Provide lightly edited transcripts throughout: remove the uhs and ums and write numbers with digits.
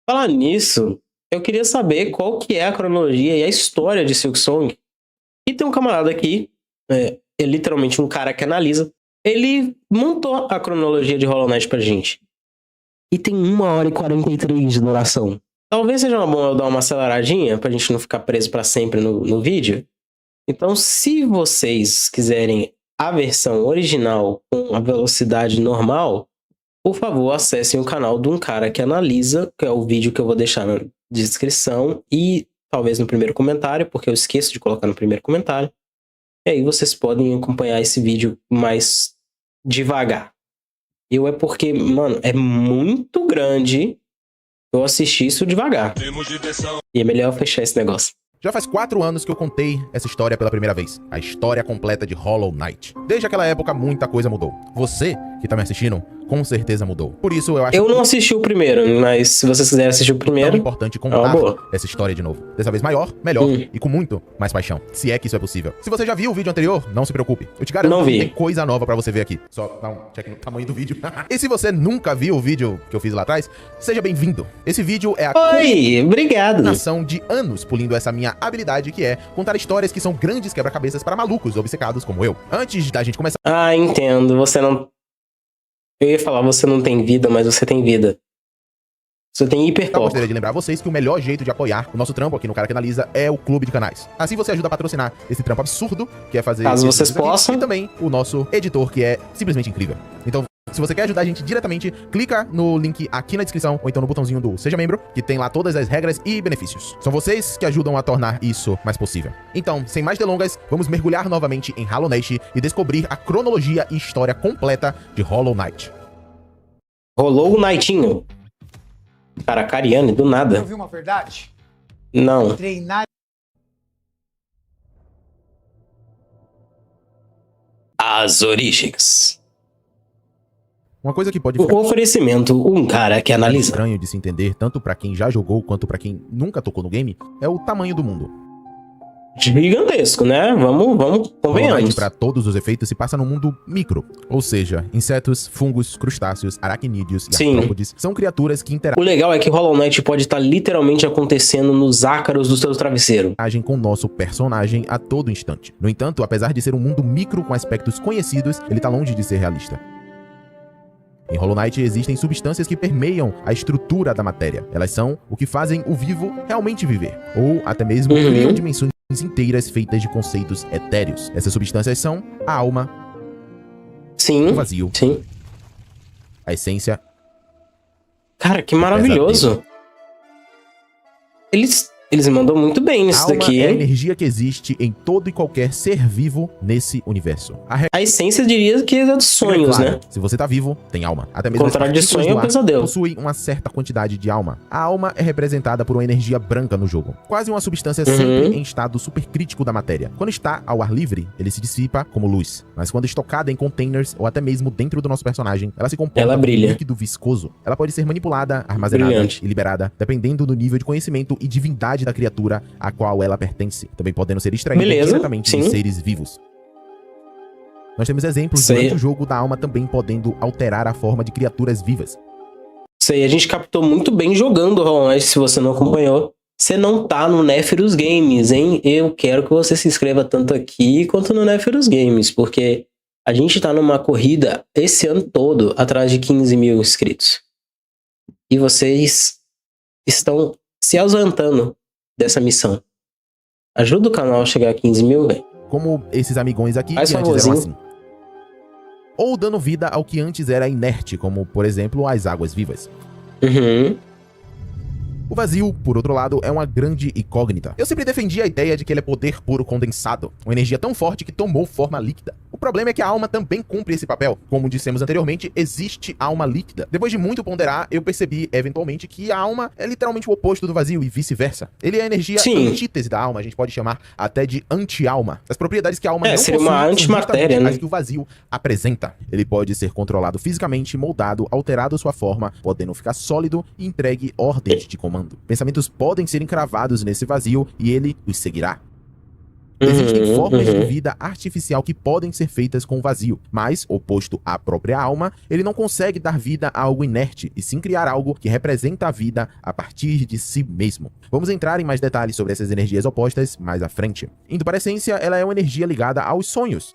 Falar nisso, eu queria saber qual que é a cronologia e a história de Silksong. E tem um camarada aqui, é literalmente um cara que analisa. Ele montou a cronologia de Hollow Knight pra gente. E tem 1h43 de duração. Talvez seja uma boa eu dar uma aceleradinha pra gente não ficar preso pra sempre no vídeo. Então, se vocês quiserem a versão original com a velocidade normal, por favor, acessem o canal de um cara que analisa, que é o vídeo que eu vou deixar na descrição e talvez no primeiro comentário, porque eu esqueço de colocar no primeiro comentário. E aí vocês podem acompanhar esse vídeo mais devagar. É porque, mano, é muito grande eu assistir isso devagar. E é melhor eu fechar esse negócio. Já faz 4 anos que eu contei essa história pela primeira vez. A história completa de Hollow Knight. Desde aquela época, muita coisa mudou. Você, que tá me assistindo, com certeza mudou. Por isso, eu acho... Eu não assisti o primeiro, mas se vocês quiserem assistir o primeiro... É importante contar essa história de novo. Dessa vez maior, melhor e com muito mais paixão. Se é que isso é possível. Se você já viu o vídeo anterior, não se preocupe. Eu te garanto que tem coisa nova pra você ver aqui. Só dá um check no tamanho do vídeo. E se você nunca viu o vídeo que eu fiz lá atrás, seja bem-vindo. Esse vídeo é a... Oi, obrigado. ...nação de anos polindo essa minha habilidade, que é contar histórias que são grandes quebra-cabeças para malucos obcecados como eu. Antes da gente começar... Ah, entendo. Você não... Eu ia falar, você não tem vida, mas você tem vida. Você tem hiperfoco. Eu gostaria de lembrar vocês que o melhor jeito de apoiar o nosso trampo aqui no Cara que Analisa é o clube de canais. Assim você ajuda a patrocinar esse trampo absurdo, que é fazer... Caso vocês possam. E também o nosso editor, que é simplesmente incrível. Então, se você quer ajudar a gente diretamente, clica no link aqui na descrição, ou então no botãozinho do Seja Membro, que tem lá todas as regras e benefícios. São vocês que ajudam a tornar isso mais possível. Então, sem mais delongas, vamos mergulhar novamente em Hollow Knight e descobrir a cronologia e história completa de Hollow Knight. Rolou o Knightinho. Cara, Cariane, do nada. Você ouviu uma verdade? Não. Treinar... As origens. Uma coisa que pode ficar... O oferecimento, um cara que analisa. Estranho de se entender, tanto pra quem já jogou quanto pra quem nunca tocou no game, é o tamanho do mundo. Gigantesco, né? Vamos convenhamos. Para todos os efeitos se passa no mundo micro, ou seja, insetos, fungos, crustáceos, aracnídeos e artrópodes são criaturas que interagem. O legal é que Hollow Knight pode estar literalmente acontecendo nos ácaros do seu travesseiro. Agem com o nosso personagem a todo instante. No entanto, apesar de ser um mundo micro com aspectos conhecidos, ele tá longe de ser realista. Em Hollow Knight existem substâncias que permeiam a estrutura da matéria. Elas são o que fazem o vivo realmente viver, ou até mesmo criam dimensões inteiras feitas de conceitos etéreos. Essas substâncias são a alma, o vazio, a essência. Cara, que maravilhoso. Eles mandam muito bem nisso daqui, hein? É a energia que existe em todo e qualquer ser vivo nesse universo. A essência diria que é dos sonhos, claro, né? Se você tá vivo, tem alma. Até mesmo contrário de sonho é um pesadelo. Possui uma certa quantidade de alma. A alma é representada por uma energia branca no jogo. Quase uma substância sempre em estado supercrítico da matéria. Quando está ao ar livre, ele se dissipa como luz. Mas quando estocada em containers ou até mesmo dentro do nosso personagem, ela se comporta como um líquido viscoso. Ela pode ser manipulada, armazenada e liberada, dependendo do nível de conhecimento e divindade da criatura a qual ela pertence, também podendo ser extraída diretamente de seres vivos. Nós temos exemplos durante o jogo da alma também podendo alterar a forma de criaturas vivas. Isso aí a gente captou muito bem jogando Hollow Knight. Se você não acompanhou, você não tá no Nephrus Games, hein? Eu quero que você se inscreva tanto aqui quanto no Nephrus Games, porque a gente tá numa corrida esse ano todo atrás de 15 mil inscritos. E vocês estão se ausentando dessa missão. Ajuda o canal a chegar a 15 mil, velho. Como esses amigões aqui que antes eram assim. Ou dando vida ao que antes era inerte, como, por exemplo, as águas vivas. O vazio, por outro lado, é uma grande incógnita. Eu sempre defendi a ideia de que ele é poder puro condensado, uma energia tão forte que tomou forma líquida. O problema é que a alma também cumpre esse papel. Como dissemos anteriormente, existe alma líquida. Depois de muito ponderar, eu percebi, eventualmente, que a alma é literalmente o oposto do vazio e vice-versa. Ele é a energia antítese da alma, a gente pode chamar até de anti-alma. As propriedades que a alma não possui uma antimatéria, né? As que o vazio apresenta. Ele pode ser controlado fisicamente, moldado, alterado sua forma, podendo ficar sólido e entregue ordens de comando. Pensamentos podem ser encravados nesse vazio e ele os seguirá. Existem formas de vida artificial que podem ser feitas com o vazio, mas, oposto à própria alma, ele não consegue dar vida a algo inerte, e sim criar algo que representa a vida a partir de si mesmo. Vamos entrar em mais detalhes sobre essas energias opostas mais à frente. Indo para a essência, ela é uma energia ligada aos sonhos,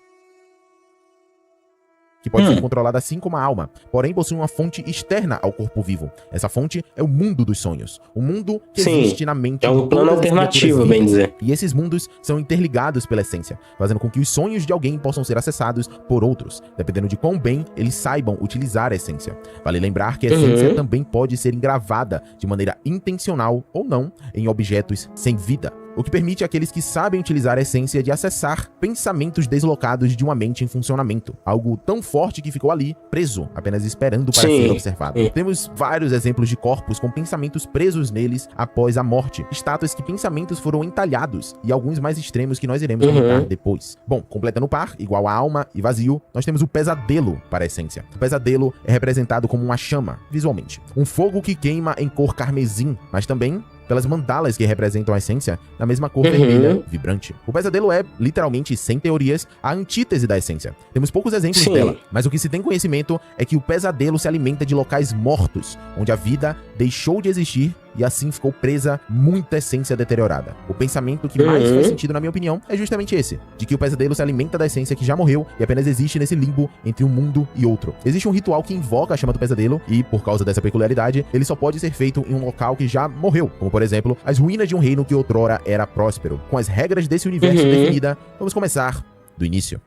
que pode ser controlada assim como a alma, porém possui uma fonte externa ao corpo vivo. Essa fonte é o mundo dos sonhos, um mundo que existe na mente. É um plano alternativo, bem dizer. E esses mundos são interligados pela essência, fazendo com que os sonhos de alguém possam ser acessados por outros, dependendo de quão bem eles saibam utilizar a essência. Vale lembrar que a essência também pode ser engravada de maneira intencional ou não em objetos sem vida, o que permite àqueles que sabem utilizar a essência de acessar pensamentos deslocados de uma mente em funcionamento. Algo tão forte que ficou ali, preso, apenas esperando para ser observado. Temos vários exemplos de corpos com pensamentos presos neles após a morte, estátuas que pensamentos foram entalhados e alguns mais extremos que nós iremos comentar depois. Bom, completando o par, igual a alma e vazio, nós temos o pesadelo para a essência. O pesadelo é representado como uma chama, visualmente. Um fogo que queima em cor carmesim, mas também pelas mandalas que representam a essência na mesma cor vermelha vibrante. O pesadelo é, literalmente, sem teorias, a antítese da essência. Temos poucos exemplos dela, mas o que se tem conhecimento é que o pesadelo se alimenta de locais mortos, onde a vida deixou de existir e assim ficou presa muita essência deteriorada. O pensamento que mais faz sentido, na minha opinião, é justamente esse, de que o pesadelo se alimenta da essência que já morreu e apenas existe nesse limbo entre um mundo e outro. Existe um ritual que invoca a chama do pesadelo e, por causa dessa peculiaridade, ele só pode ser feito em um local que já morreu, como por exemplo, as ruínas de um reino que outrora era próspero. Com as regras desse universo definida, vamos começar do início.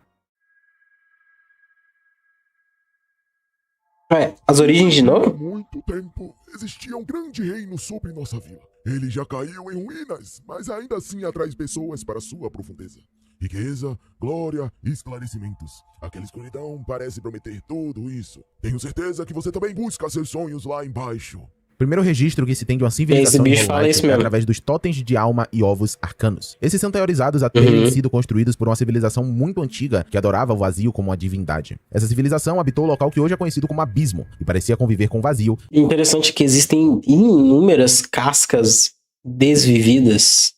As origens de novo? Há muito tempo existia um grande reino sobre nossa vila. Ele já caiu em ruínas, mas ainda assim atrai pessoas para sua profundeza. Riqueza, glória e esclarecimentos. Aquela escuridão parece prometer tudo isso. Tenho certeza que você também busca seus sonhos lá embaixo. O primeiro registro que se tem de uma civilização é através dos totens de alma e ovos arcanos. Esses são teorizados a terem sido construídos por uma civilização muito antiga que adorava o vazio como uma divindade. Essa civilização habitou o local que hoje é conhecido como Abismo e parecia conviver com o vazio. Interessante que existem inúmeras cascas desvividas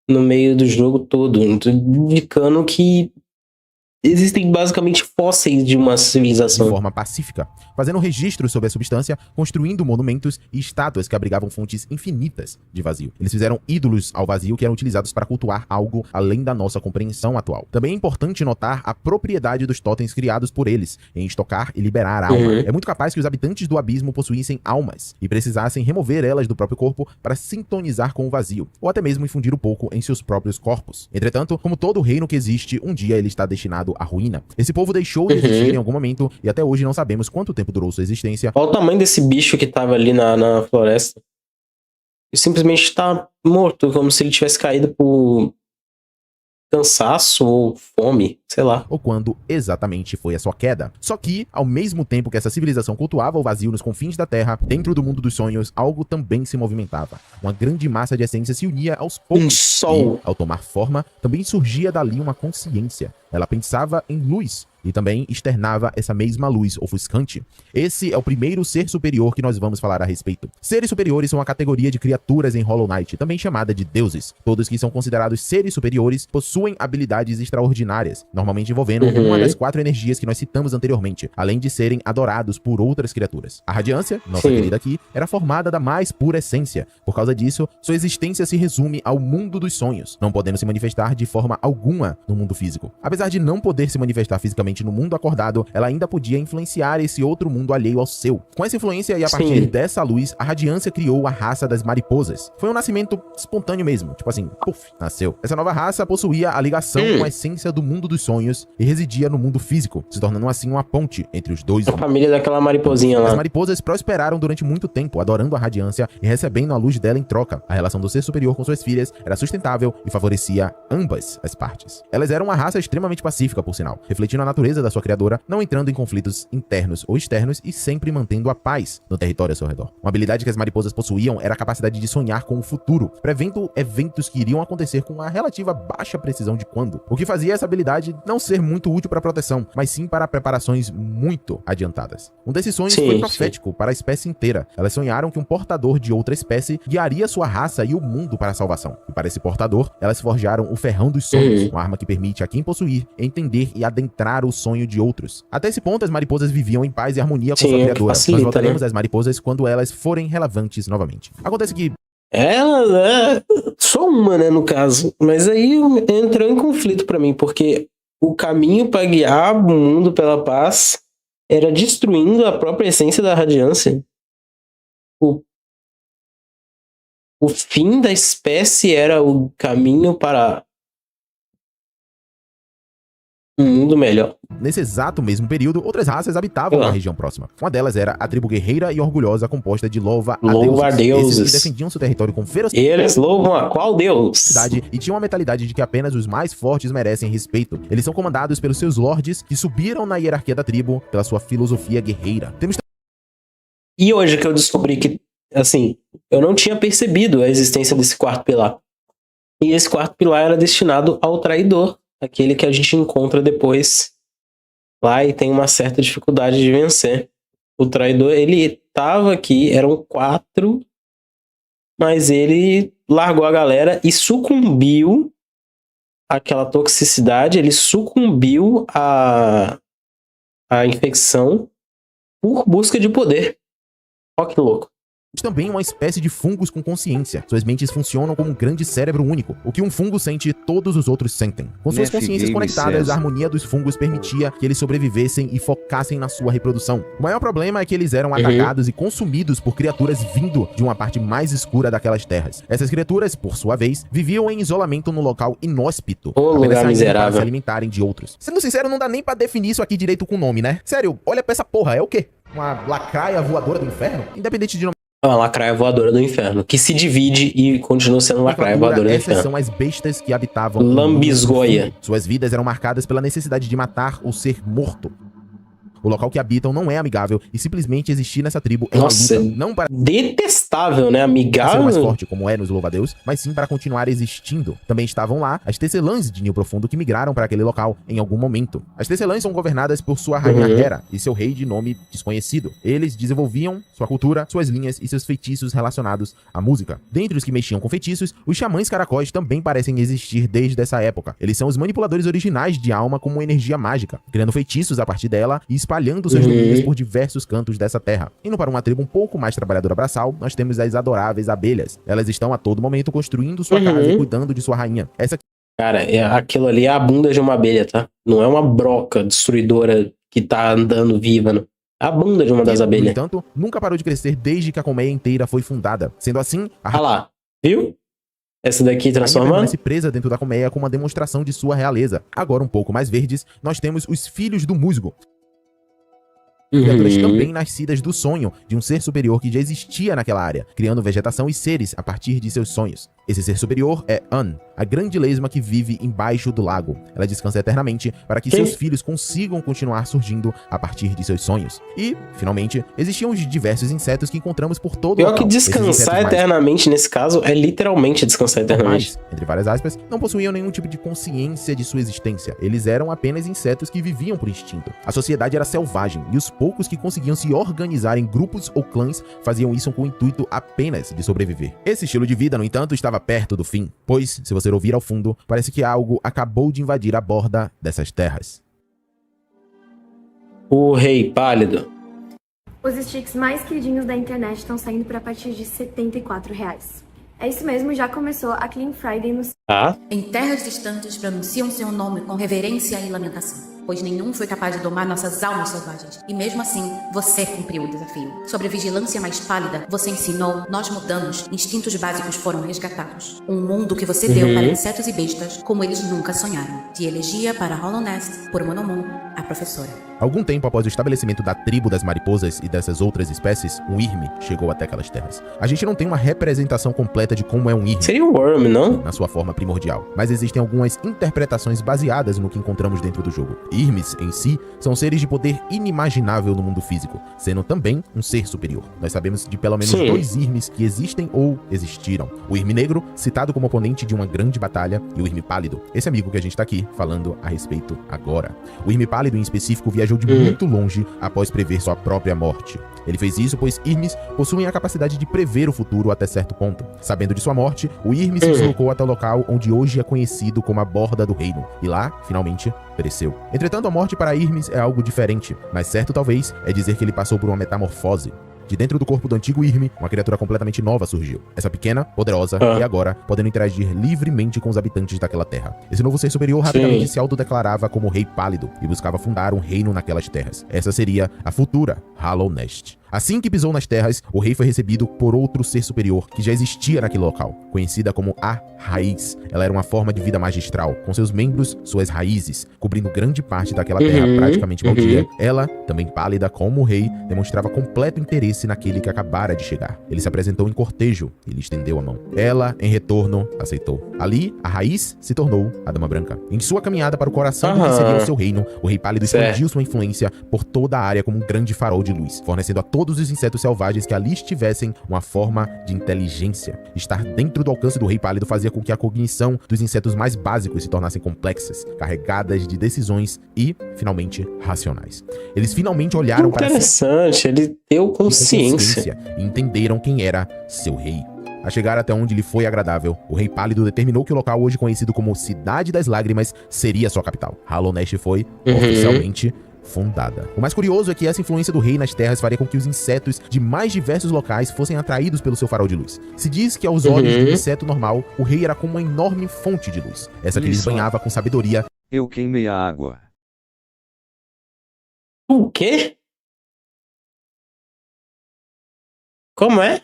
no meio do jogo todo, indicando que existem basicamente fósseis de uma civilização. De forma pacífica, fazendo registros sobre a substância, construindo monumentos e estátuas que abrigavam fontes infinitas de vazio. Eles fizeram ídolos ao vazio que eram utilizados para cultuar algo além da nossa compreensão atual. Também é importante notar a propriedade dos totens criados por eles em estocar e liberar alma. É muito capaz que os habitantes do abismo possuíssem almas e precisassem remover elas do próprio corpo para sintonizar com o vazio, ou até mesmo infundir um pouco em seus próprios corpos. Entretanto, como todo reino que existe, um dia ele está destinado à ruína. Esse povo deixou de existir em algum momento e até hoje não sabemos quanto tempo durou sua existência. Olha o tamanho desse bicho que tava ali na floresta. Ele simplesmente tá morto, como se ele tivesse caído por cansaço ou fome, sei lá. Ou quando exatamente foi a sua queda. Só que, ao mesmo tempo que essa civilização cultuava o vazio nos confins da Terra, dentro do mundo dos sonhos, algo também se movimentava. Uma grande massa de essência se unia aos poucos. Um sol. E, ao tomar forma, também surgia dali uma consciência. Ela pensava em luz e também externava essa mesma luz ofuscante. Esse é o primeiro ser superior que nós vamos falar a respeito. Seres superiores são uma categoria de criaturas em Hollow Knight, também chamada de deuses. Todos que são considerados seres superiores possuem habilidades extraordinárias, normalmente envolvendo uma das 4 energias que nós citamos anteriormente, além de serem adorados por outras criaturas. A Radiância, nossa querida aqui, era formada da mais pura essência. Por causa disso, sua existência se resume ao mundo dos sonhos, não podendo se manifestar de forma alguma no mundo físico. Apesar de não poder se manifestar fisicamente no mundo acordado, ela ainda podia influenciar esse outro mundo alheio ao seu. Com essa influência e a partir dessa luz, a Radiância criou a raça das mariposas. Foi um nascimento espontâneo mesmo, tipo assim, puf, nasceu. Essa nova raça possuía a ligação com a essência do mundo dos sonhos e residia no mundo físico, se tornando assim uma ponte entre os dois. A família daquela mariposinha lá. As mariposas prosperaram durante muito tempo, adorando a Radiância e recebendo a luz dela em troca. A relação do ser superior com suas filhas era sustentável e favorecia ambas as partes. Elas eram uma raça extremamente pacífica, por sinal, refletindo a natureza da sua criadora, não entrando em conflitos internos ou externos e sempre mantendo a paz no território ao seu redor. Uma habilidade que as mariposas possuíam era a capacidade de sonhar com o futuro, prevendo eventos que iriam acontecer com uma relativa baixa precisão de quando, o que fazia essa habilidade pode não ser muito útil para proteção, mas sim para preparações muito adiantadas. Um desses sonhos foi profético para a espécie inteira. Elas sonharam que um portador de outra espécie guiaria sua raça e o mundo para a salvação. E para esse portador, elas forjaram o Ferrão dos Sonhos, uma arma que permite a quem possuir entender e adentrar o sonho de outros. Até esse ponto, as mariposas viviam em paz e harmonia com sua criadora. Nós voltaremos às mariposas quando elas forem relevantes novamente. Acontece que ela é só uma, né, no caso. Mas aí entrou em conflito pra mim, porque o caminho pra guiar o mundo pela paz era destruindo a própria essência da radiância. O fim da espécie era o caminho para um mundo melhor. Nesse exato mesmo período, outras raças habitavam na região próxima. Uma delas era a tribo guerreira e orgulhosa composta de louva-a-deuses. Esses que defendiam seu território com ferocidade. Eles louvam a qual deus? E tinham uma mentalidade de que apenas os mais fortes merecem respeito. Eles são comandados pelos seus lords, que subiram na hierarquia da tribo pela sua filosofia guerreira. E hoje que eu descobri que, assim, eu não tinha percebido a existência desse quarto pilar. E esse quarto pilar era destinado ao traidor. Aquele que a gente encontra depois lá e tem uma certa dificuldade de vencer. O traidor, ele tava aqui, eram 4, mas ele largou a galera e sucumbiu àquela toxicidade, ele sucumbiu à infecção por busca de poder. Ó que louco. Também uma espécie de fungos com consciência. Suas mentes funcionam como um grande cérebro único. O que um fungo sente, todos os outros sentem. Com suas consciências conectadas, a harmonia dos fungos permitia que eles sobrevivessem e focassem na sua reprodução. O maior problema é que eles eram atacados e consumidos por criaturas vindo de uma parte mais escura daquelas terras. Essas criaturas, por sua vez, viviam em isolamento num local inóspito. Lugar miserável. Para se alimentarem de outros. Sendo sincero, não dá nem pra definir isso aqui direito com nome, né? Sério, olha pra essa porra, é o quê? Uma lacraia voadora do inferno? Independente de nome. Uma lacraia voadora do inferno, que se divide e continua sendo lacraia voadora do inferno. Essas são as bestas que habitavam Lambisgoia. Suas vidas eram marcadas pela necessidade de matar ou ser morto. O local que habitam não é amigável e simplesmente existir nessa tribo é uma luta. Não para detestável, né? Amigável. Ser mais forte como é nos louva-a-Deus, mas sim para continuar existindo. Também estavam lá as Tecelãs de Nil Profundo que migraram para aquele local em algum momento. As Tecelãs são governadas por sua rainha Hera e seu rei de nome desconhecido. Eles desenvolviam sua cultura, suas linhas e seus feitiços relacionados à música. Dentre os que mexiam com feitiços, os xamãs caracóis também parecem existir desde essa época. Eles são os manipuladores originais de alma como energia mágica, criando feitiços a partir dela e espalhando seus domínios por diversos cantos dessa terra. Indo para uma tribo um pouco mais trabalhadora braçal, nós temos as adoráveis abelhas. Elas estão a todo momento construindo sua casa e cuidando de sua rainha. Cara, aquilo ali é a bunda de uma abelha, tá? Não é uma broca destruidora que tá andando viva, não. A bunda de uma das abelhas. No entanto, nunca parou de crescer desde que a colmeia inteira foi fundada. Sendo assim, Ah lá, viu? Essa daqui transformando? Permanece presa dentro da colmeia como uma demonstração de sua realeza. Agora, um pouco mais verdes, nós temos os filhos do musgo. Criaturas também nascidas do sonho de um ser superior que já existia naquela área, criando vegetação e seres a partir de seus sonhos. Esse ser superior é An, a grande lesma que vive embaixo do lago. Ela descansa eternamente para que seus filhos consigam continuar surgindo a partir de seus sonhos. E, finalmente, existiam os diversos insetos que encontramos por todo o local. Pior que descansar eternamente, nesse caso, é literalmente descansar eternamente. Mas, entre várias aspas, não possuíam nenhum tipo de consciência de sua existência. Eles eram apenas insetos que viviam por instinto. A sociedade era selvagem, e os poucos que conseguiam se organizar em grupos ou clãs faziam isso com o intuito apenas de sobreviver. Esse estilo de vida, no entanto, estava perto do fim, pois, se você ouvir ao fundo, parece que algo acabou de invadir a borda dessas terras. O Rei Pálido. Os sticks mais queridinhos da internet estão saindo por a partir de R$ 74. É isso mesmo, já começou a Clean Friday no... Em terras distantes pronunciam seu nome com reverência e lamentação, pois nenhum foi capaz de domar nossas almas selvagens. E mesmo assim, você cumpriu o desafio. Sobre a vigilância mais pálida, você ensinou, nós mudamos, instintos básicos foram resgatados. Um mundo que você deu para insetos e bestas como eles nunca sonharam. De elegia para Hollow Nest, por Monomon, a professora. Algum tempo após o estabelecimento da tribo das mariposas e dessas outras espécies, um Irme chegou até aquelas terras. A gente não tem uma representação completa de como é um Irme. Seria um Worm, não? Na sua forma primordial. Mas existem algumas interpretações baseadas no que encontramos dentro do jogo. Irmes, em si, são seres de poder inimaginável no mundo físico, sendo também um ser superior. Nós sabemos de pelo menos 2 Irmes que existem ou existiram. O Irme Negro, citado como oponente de uma grande batalha, e o Irme Pálido, esse amigo que a gente tá aqui falando a respeito agora. O Irme Pálido, em específico, viajou de muito longe após prever sua própria morte. Ele fez isso pois Irmes possuem a capacidade de prever o futuro até certo ponto. Sabendo de sua morte, o Irme se deslocou até o local onde hoje é conhecido como a Borda do Reino, e lá, finalmente, pereceu. Entretanto, a morte para Irmes é algo diferente, mas certo talvez é dizer que ele passou por uma metamorfose. De dentro do corpo do antigo Irme, uma criatura completamente nova surgiu. Essa pequena, poderosa e agora podendo interagir livremente com os habitantes daquela terra. Esse novo ser superior rapidamente se autodeclarava como Rei Pálido e buscava fundar um reino naquelas terras. Essa seria a futura Hallownest. Assim que pisou nas terras, o rei foi recebido por outro ser superior que já existia naquele local, conhecida como a Raiz. Ela era uma forma de vida magistral, com seus membros, suas raízes, cobrindo grande parte daquela terra praticamente baldia. Ela, também pálida como o rei, demonstrava completo interesse naquele que acabara de chegar. Ele se apresentou em cortejo e lhe estendeu a mão. Ela, em retorno, aceitou. Ali, a Raiz se tornou a Dama Branca. Em sua caminhada para o coração do que seria o seu reino, o Rei Pálido expandiu sua influência por toda a área como um grande farol de luz, fornecendo a todos os insetos selvagens que ali estivessem uma forma de inteligência. Estar dentro do alcance do Rei Pálido fazia com que a cognição dos insetos mais básicos se tornassem complexas, carregadas de decisões e, finalmente, racionais. Eles finalmente olharam para si. Interessante, ele deu consciência e entenderam quem era seu rei. A chegar até onde lhe foi agradável, o Rei Pálido determinou que o local hoje conhecido como Cidade das Lágrimas seria sua capital. Hallownest foi oficialmente fundada. O mais curioso é que essa influência do rei nas terras faria com que os insetos de mais diversos locais fossem atraídos pelo seu farol de luz. Se diz que aos olhos de um inseto normal, o rei era como uma enorme fonte de luz. Essa que lhes banhava com sabedoria. Eu queimei a água. O quê? Como é?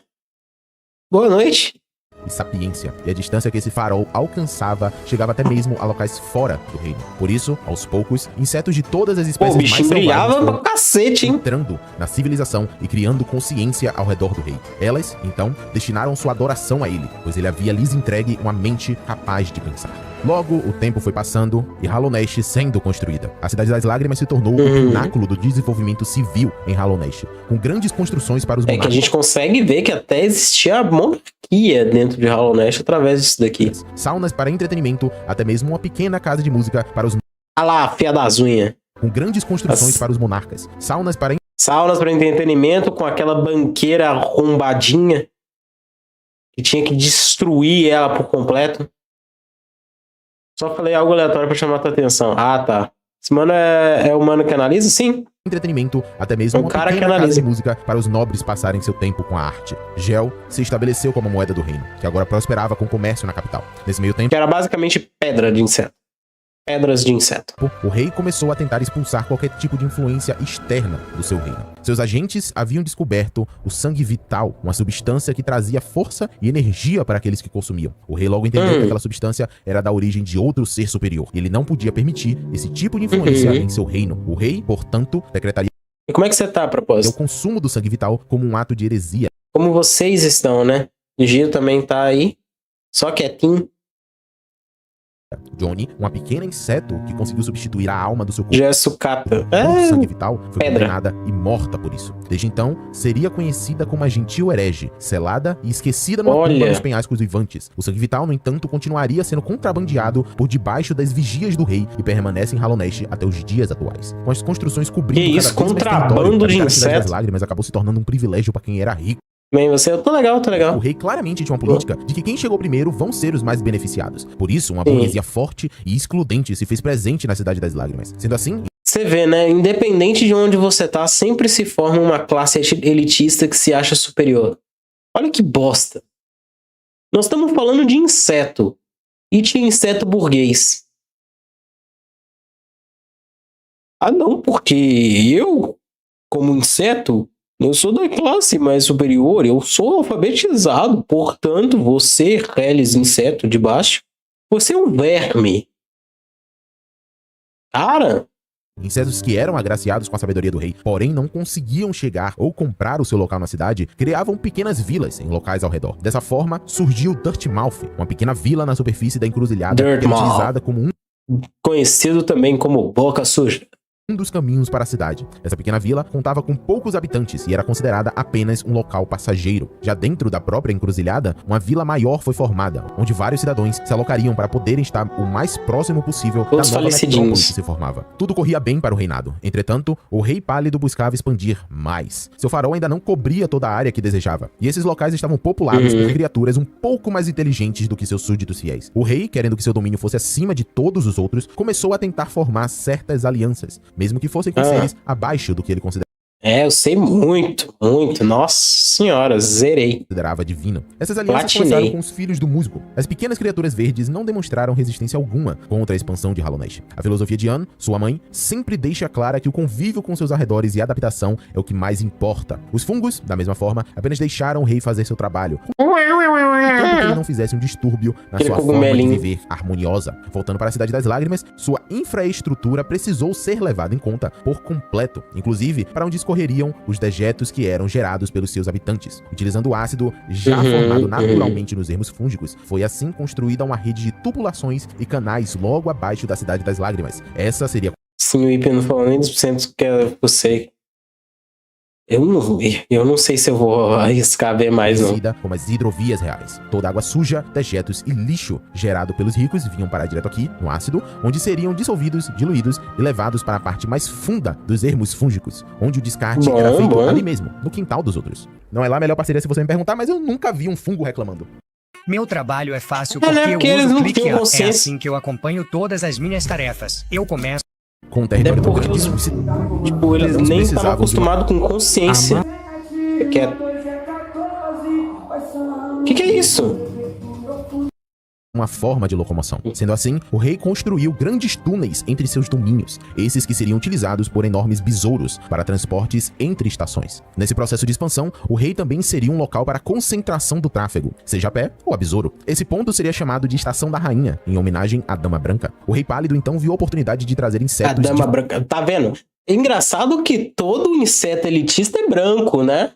Boa noite. E sapiência, e a distância que esse farol alcançava chegava até mesmo a locais fora do reino. Por isso, aos poucos, insetos de todas as espécies mais selvagens brilhava pra cacete, hein? entrando na civilização e criando consciência ao redor do rei. Elas, então, destinaram sua adoração a ele, pois ele havia lhes entregue uma mente capaz de pensar. Logo, o tempo foi passando e Hallownest sendo construída. A Cidade das Lágrimas se tornou o pináculo do desenvolvimento civil em Hallownest, com grandes construções para os monarcas. É que a gente consegue ver que até existia a monarquia dentro de Hallownest através disso daqui. Saunas para entretenimento, até mesmo uma pequena casa de música para os... Ah lá, fia das unhas. Com grandes construções para os monarcas. Saunas para entretenimento com aquela banqueira arrombadinha que tinha que destruir ela por completo. Só falei algo aleatório pra chamar a tua atenção. Ah, tá. Esse mano é o mano que analisa? Sim. Entretenimento, até mesmo uma pequena casa de música para os nobres passarem seu tempo com a arte. Gel se estabeleceu como moeda do reino, que agora prosperava com comércio na capital. Nesse meio tempo... Que era basicamente pedra de inseto. Pedras de inseto. O rei começou a tentar expulsar qualquer tipo de influência externa do seu reino. Seus agentes haviam descoberto o sangue vital, uma substância que trazia força e energia para aqueles que consumiam. O rei logo entendeu que aquela substância era da origem de outro ser superior, e ele não podia permitir esse tipo de influência em seu reino. O rei, portanto, decretaria... E como é que você tá, a propósito? O consumo do sangue vital como um ato de heresia. Como vocês estão, né? O Giro também tá aí, só quietinho. Johnny, uma pequena inseto que conseguiu substituir a alma do seu corpo. Já é sucata. O sangue vital foi condenada e morta por isso. Desde então, seria conhecida como a gentil herege, selada e esquecida numa tumba dos penhascos vivantes. O sangue vital, no entanto, continuaria sendo contrabandeado por debaixo das vigias do rei e permanece em Hallownest até os dias atuais. Com as construções cobrindo que isso, contrabando de insetos. Das lágrimas acabou se tornando um privilégio para quem era rico. Bem, você, eu tô legal. O rei claramente tinha uma política de que quem chegou primeiro vão ser os mais beneficiados. Por isso, uma burguesia forte e excludente se fez presente na Cidade das Lágrimas. Sendo assim... Você vê, né? Independente de onde você tá, sempre se forma uma classe elitista que se acha superior. Olha que bosta. Nós estamos falando de inseto. E de inseto burguês. Ah, não, porque eu, como inseto... Eu sou da classe mais superior, eu sou alfabetizado, portanto, você, reles inseto de baixo, você é um verme. Cara... Insetos que eram agraciados com a sabedoria do rei, porém não conseguiam chegar ou comprar o seu local na cidade, criavam pequenas vilas em locais ao redor. Dessa forma, surgiu Dirtmouth, uma pequena vila na superfície da encruzilhada, que era utilizada como um conhecido também como Boca Suja. Um dos caminhos para a cidade. Essa pequena vila contava com poucos habitantes e era considerada apenas um local passageiro. Já dentro da própria encruzilhada, uma vila maior foi formada, onde vários cidadãos se alocariam para poderem estar o mais próximo possível da nova metrópole que se formava. Tudo corria bem para o reinado. Entretanto, o Rei Pálido buscava expandir mais. Seu farol ainda não cobria toda a área que desejava, e esses locais estavam populados por criaturas um pouco mais inteligentes do que seus súditos fiéis. O rei, querendo que seu domínio fosse acima de todos os outros, começou a tentar formar certas alianças, mesmo que fossem com seres abaixo do que ele considerava. Eu sei muito. Nossa senhora, zerei. Considerava divino. Essas alianças começaram com os filhos do musgo. As pequenas criaturas verdes não demonstraram resistência alguma contra a expansão de Hallownest. A filosofia de Anne, sua mãe, sempre deixa clara que o convívio com seus arredores e a adaptação é o que mais importa. Os fungos, da mesma forma, apenas deixaram o rei fazer seu trabalho, tanto que ele não fizesse um distúrbio na sua forma de viver harmoniosa. Voltando para a Cidade das Lágrimas, sua infraestrutura precisou ser levada em conta por completo, inclusive para onde escorreriam os dejetos que eram gerados pelos seus habitantes. Utilizando o ácido já formado naturalmente nos ermos fúngicos, foi assim construída uma rede de tubulações e canais logo abaixo da Cidade das Lágrimas. Essa seria... Sim, o IP não falou nem dos % que eu sei. Eu não sei se eu vou arriscar ver mais, não. Como as hidrovias reais. Toda água suja, dejetos e lixo gerado pelos ricos vinham parar direto aqui, no ácido, onde seriam dissolvidos, diluídos e levados para a parte mais funda dos ermos fúngicos, onde o descarte era feito ali mesmo, no quintal dos outros. Não é lá a melhor parceria se você me perguntar, mas eu nunca vi um fungo reclamando. Meu trabalho é fácil porque eu uso o ClickUp. É assim que eu acompanho todas as minhas tarefas. Eu começo com o território porque eles nem estavam acostumados com consciência. Que é isso? Uma forma de locomoção. Sendo assim, o rei construiu grandes túneis entre seus domínios, esses que seriam utilizados por enormes besouros para transportes entre estações. Nesse processo de expansão, o rei também seria um local para concentração do tráfego, seja a pé ou a besouro. Esse ponto seria chamado de Estação da Rainha, em homenagem à Dama Branca. O Rei Pálido então viu a oportunidade de trazer insetos... A Dama Branca, tá vendo? É engraçado que todo inseto elitista é branco, né?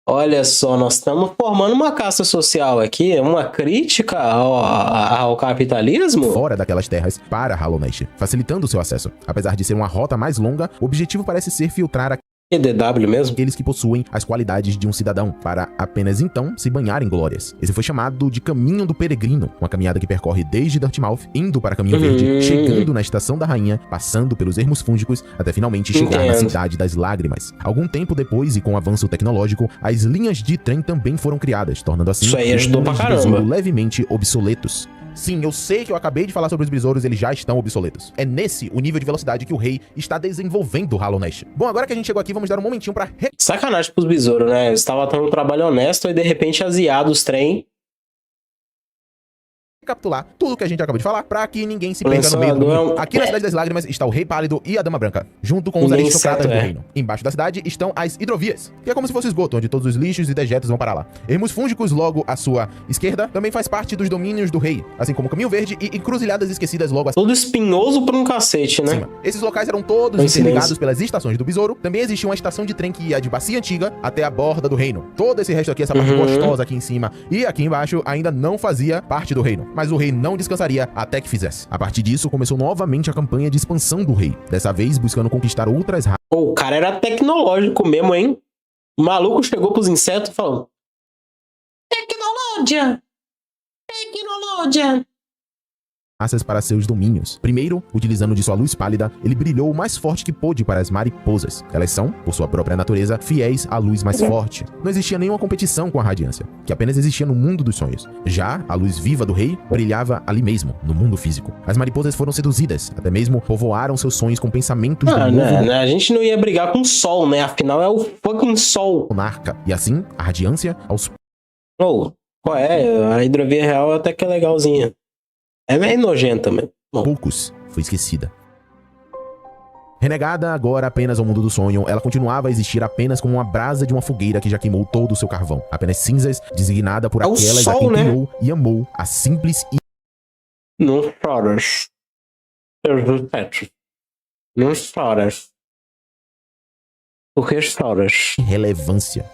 Olha só, nós estamos formando uma casta social aqui, uma crítica ao capitalismo. Fora daquelas terras para Hallownest, facilitando seu acesso. Apesar de ser uma rota mais longa, o objetivo parece ser filtrar EDW mesmo? Aqueles que possuem as qualidades de um cidadão, para apenas então se banhar em glórias. Esse foi chamado de Caminho do Peregrino, uma caminhada que percorre desde Dirtmouth, indo para Caminho Verde, chegando na Estação da Rainha, passando pelos ermos fúngicos, até finalmente chegar na Cidade das Lágrimas. Algum tempo depois, e com o avanço tecnológico, as linhas de trem também foram criadas, tornando assim isso aí ajudou pra caramba. Levemente obsoletos. Sim, eu sei que eu acabei de falar sobre os besouros, eles já estão obsoletos. É nesse o nível de velocidade que o rei está desenvolvendo Hallownest. Bom, agora que a gente chegou aqui, vamos dar um momentinho pra... Sacanagem pros besouros, né? Eles estavam tendo um trabalho honesto e de repente aziado os trem. Recapitular tudo que a gente acabou de falar, pra que ninguém se perca no meio do caminho. Aqui na Cidade das Lágrimas está o Rei Pálido e a Dama Branca, junto com os aristocratas do reino. Embaixo da cidade estão as hidrovias, que é como se fosse esgoto, onde todos os lixos e dejetos vão parar lá. Ermos fúngicos logo à sua esquerda também faz parte dos domínios do rei, assim como Caminho Verde e encruzilhadas esquecidas logo acima. Todo espinhoso por um cacete, né? Sim, esses locais eram todos interligados pelas estações do besouro. Também existia uma estação de trem que ia de Bacia Antiga até a borda do reino. Todo esse resto aqui, essa parte gostosa aqui em cima e aqui embaixo, ainda não fazia parte do reino. Mas o rei não descansaria até que fizesse. A partir disso, começou novamente a campanha de expansão do rei, dessa vez buscando conquistar outras raças. O cara era tecnológico mesmo, hein? O maluco chegou pros insetos e falou: Tecnologia! Para seus domínios. Primeiro, utilizando de sua luz pálida, ele brilhou o mais forte que pôde para as mariposas. Elas são, por sua própria natureza, fiéis à luz mais forte. Não existia nenhuma competição com a radiância, que apenas existia no mundo dos sonhos. Já a luz viva do rei brilhava ali mesmo, no mundo físico. As mariposas foram seduzidas, até mesmo povoaram seus sonhos com pensamentos do novo... A gente não ia brigar com o sol, né? Afinal é o fucking sol. Monarca. E assim, a radiância aos... Qual é? A hidrovia real até que é legalzinha. É meio nojenta, mas... poucos foi esquecida. Renegada agora apenas ao mundo do sonho, ela continuava a existir apenas como uma brasa de uma fogueira que já queimou todo o seu carvão. Apenas cinzas, designada por aquelas a quem criou e amou a simples e... Não choras. Não choras. Por que choras? Relevância.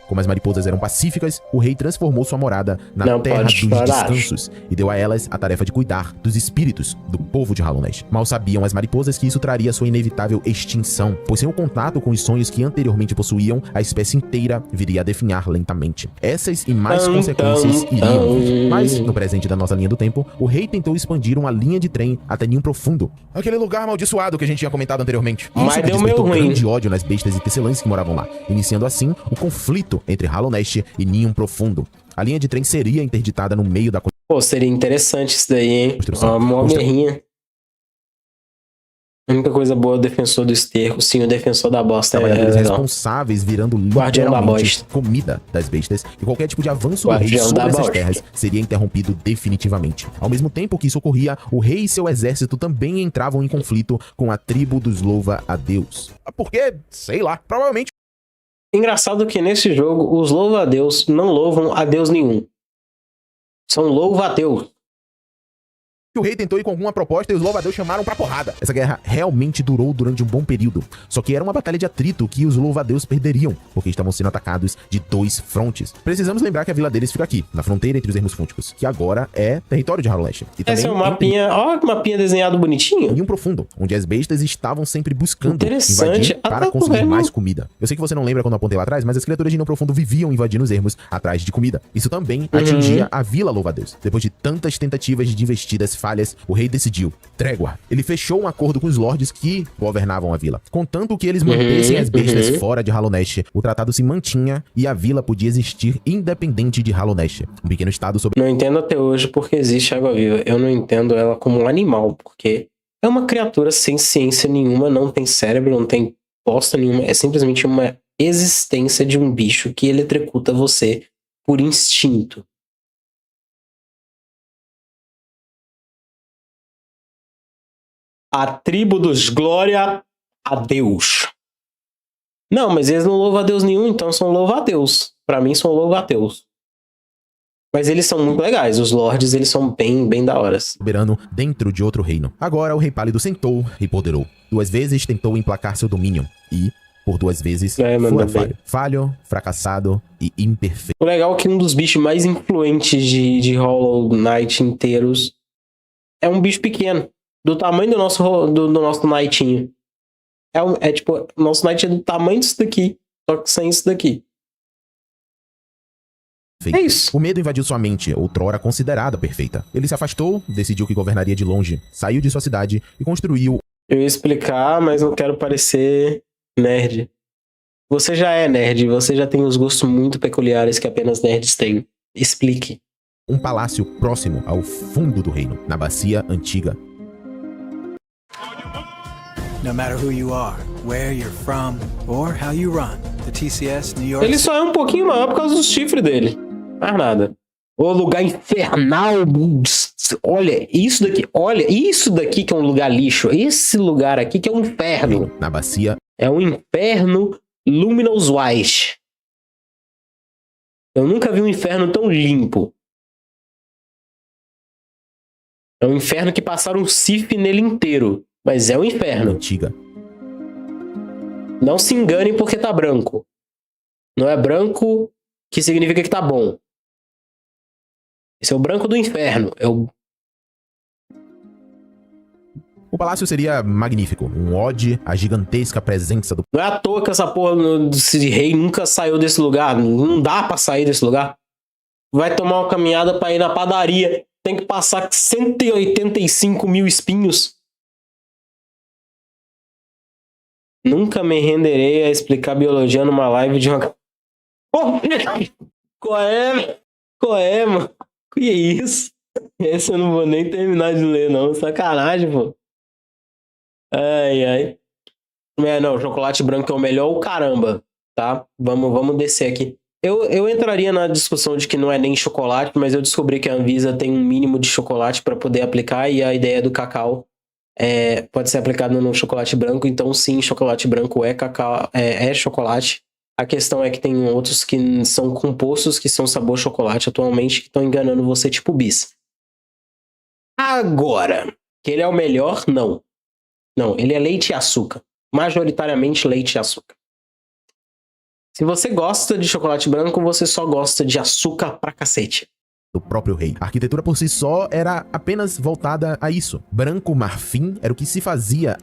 Como as mariposas eram pacíficas, o rei transformou sua morada na Terra dos Descansos e deu a elas a tarefa de cuidar dos espíritos do povo de Hallownest. Mal sabiam as mariposas que isso traria sua inevitável extinção, pois sem o contato com os sonhos que anteriormente possuíam, a espécie inteira viria a definhar lentamente. Essas e mais consequências iriam vir. Mas, no presente da nossa linha do tempo, o rei tentou expandir uma linha de trem até Ninho Profundo, aquele lugar amaldiçoado que a gente tinha comentado anteriormente. Mas deu meio ruim. Grande ódio nas bestas e tecelãs que moravam lá, iniciando assim o conflito entre Hallownest e Ninho Profundo. A linha de trem seria interditada no meio da... Pô, seria interessante isso daí, hein? Uma guerrinha. A única coisa boa é o defensor do esterco, sim, o defensor da bosta. Trabalhadores responsáveis virando literalmente comida das bestas, e qualquer tipo de avanço do rei sobre essas terras seria interrompido definitivamente. Ao mesmo tempo que isso ocorria, o rei e seu exército também entravam em conflito com a tribo dos Louva-a-Deus. Porque, sei lá, provavelmente... Engraçado que nesse jogo, os louva-a-Deus não louvam a Deus nenhum. São louva-a-Deus. O rei tentou ir com alguma proposta e os louva-a-Deus chamaram pra porrada. Essa guerra realmente durou durante um bom período. Só que era uma batalha de atrito que os louva-a-Deus perderiam, porque estavam sendo atacados de 2 frontes. Precisamos lembrar que a vila deles fica aqui, na fronteira entre os Ermos Fúnticos, que agora é território de Hallownest. Esse é um mapinha, ó, que mapinha desenhado bonitinho. Ninho Profundo, onde as bestas estavam sempre buscando invadir para conseguir mais comida. Eu sei que você não lembra quando eu apontei lá atrás, mas as criaturas de Ninho Profundo viviam invadindo os ermos atrás de comida. Isso também atingia a vila louva-a-Deus. Depois de tantas tentativas de investidas falhas, o rei decidiu trégua. Ele fechou um acordo com os lords que governavam a vila. Contanto que eles mantessem as bestas fora de Hallownest, o tratado se mantinha e a vila podia existir independente de Hallownest. Um pequeno estado sobre... Não entendo até hoje porque existe água-viva. Eu não entendo ela como um animal, porque é uma criatura sem ciência nenhuma, não tem cérebro, não tem bosta nenhuma. É simplesmente uma existência de um bicho que eletrocuta você por instinto. A tribo dos Glória a Deus. Não, mas eles não louvam a Deus nenhum, então são louva-a-Deus. Pra mim são louva-a-Deus. Mas eles são muito legais, os lords, eles são bem da hora. Soberano dentro de outro reino. Agora o rei pálido sentou e poderou. 2 vezes tentou emplacar seu domínio e, por 2 vezes, fora falho. Falho, fracassado e imperfeito. O legal é que um dos bichos mais influentes de Hollow Knight inteiros é um bicho pequeno. Do tamanho do nosso Knightinho. Tipo, o nosso Knight é do tamanho disso daqui, só que sem isso daqui. É isso. O medo invadiu sua mente, outrora considerada perfeita. Ele se afastou, decidiu que governaria de longe, saiu de sua cidade e construiu... Eu ia explicar, mas não quero parecer nerd. Você já é nerd, você já tem os gostos muito peculiares que apenas nerds têm. Explique. Um palácio próximo ao fundo do reino, na bacia antiga. No matter who you are, where you're from, or how you run, the TCS New York... Ele só é um pouquinho maior por causa dos chifres dele. Mais nada. O lugar infernal. Olha isso daqui que é um lugar lixo. Esse lugar aqui que é um inferno. Na bacia. É um inferno Luminous White. Eu nunca vi um inferno tão limpo. É um inferno que passaram um sif nele inteiro. Mas é um inferno. Antiga. Não se enganem porque tá branco. Não é branco que significa que tá bom. Esse é o branco do inferno. O palácio seria magnífico. Um ode à gigantesca presença do... Não é à toa que essa porra desse rei nunca saiu desse lugar. Não dá pra sair desse lugar. Vai tomar uma caminhada pra ir na padaria. Tem que passar 185 mil espinhos. Nunca me renderei a explicar biologia numa live de uma... Qual é, mano? Que isso? Esse eu não vou nem terminar de ler, não. Sacanagem, pô. Ai. Não, chocolate branco é o melhor, o caramba. Tá? Vamos descer aqui. Eu entraria na discussão de que não é nem chocolate, mas eu descobri que a Anvisa tem um mínimo de chocolate para poder aplicar e a ideia do cacau pode ser aplicado no chocolate branco. Então sim, chocolate branco é cacau, é chocolate. A questão é que tem outros que são compostos que são sabor chocolate atualmente que estão enganando você tipo bis. Agora, que ele é o melhor, não. Não, ele é leite e açúcar. Majoritariamente leite e açúcar. Se você gosta de chocolate branco, você só gosta de açúcar pra cacete. Do próprio rei. A arquitetura por si só era apenas voltada a isso. Branco marfim era o que se fazia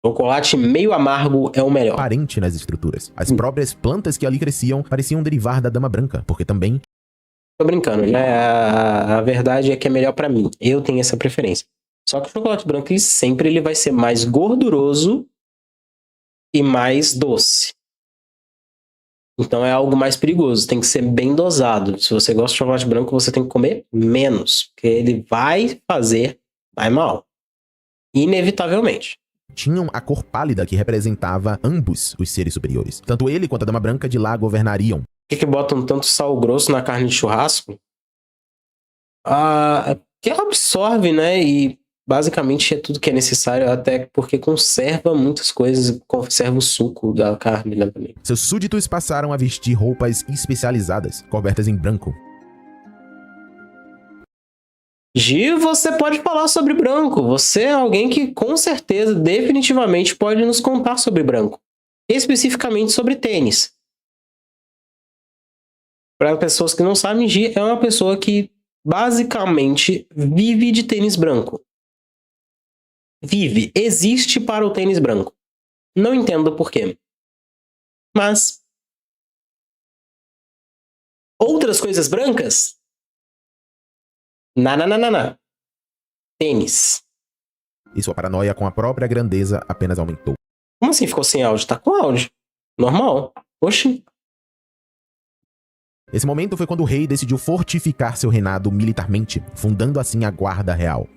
Chocolate meio amargo é o melhor. aparente nas estruturas. As próprias plantas que ali cresciam pareciam derivar da dama branca, porque também... Tô brincando, né? A verdade é que é melhor pra mim. Eu tenho essa preferência. Só que o chocolate branco, ele vai ser mais gorduroso e mais doce. Então é algo mais perigoso, tem que ser bem dosado. Se você gosta de chocolate branco, você tem que comer menos, porque ele vai mal. Inevitavelmente. tinham a cor pálida que representava ambos os seres superiores. Tanto ele quanto a Dama Branca de lá governariam. Por que botam tanto sal grosso na carne de churrasco? Que absorve, né? E basicamente é tudo que é necessário, até porque conserva muitas coisas, conserva o suco da carne, né, também. Seus súditos passaram a vestir roupas especializadas, cobertas em branco. Gi, você pode falar sobre branco. Você é alguém que com certeza, definitivamente pode nos contar sobre branco. Especificamente sobre tênis. Para pessoas que não sabem, Gi é uma pessoa que basicamente vive de tênis branco. Vive. Existe para o tênis branco. Não entendo por quê. Mas outras coisas brancas? Não. Tênis. E sua paranoia com a própria grandeza apenas aumentou. Como assim ficou sem áudio? Tá com áudio. Normal. Oxi. Esse momento foi quando o rei decidiu fortificar seu reinado militarmente, fundando assim a Guarda Real.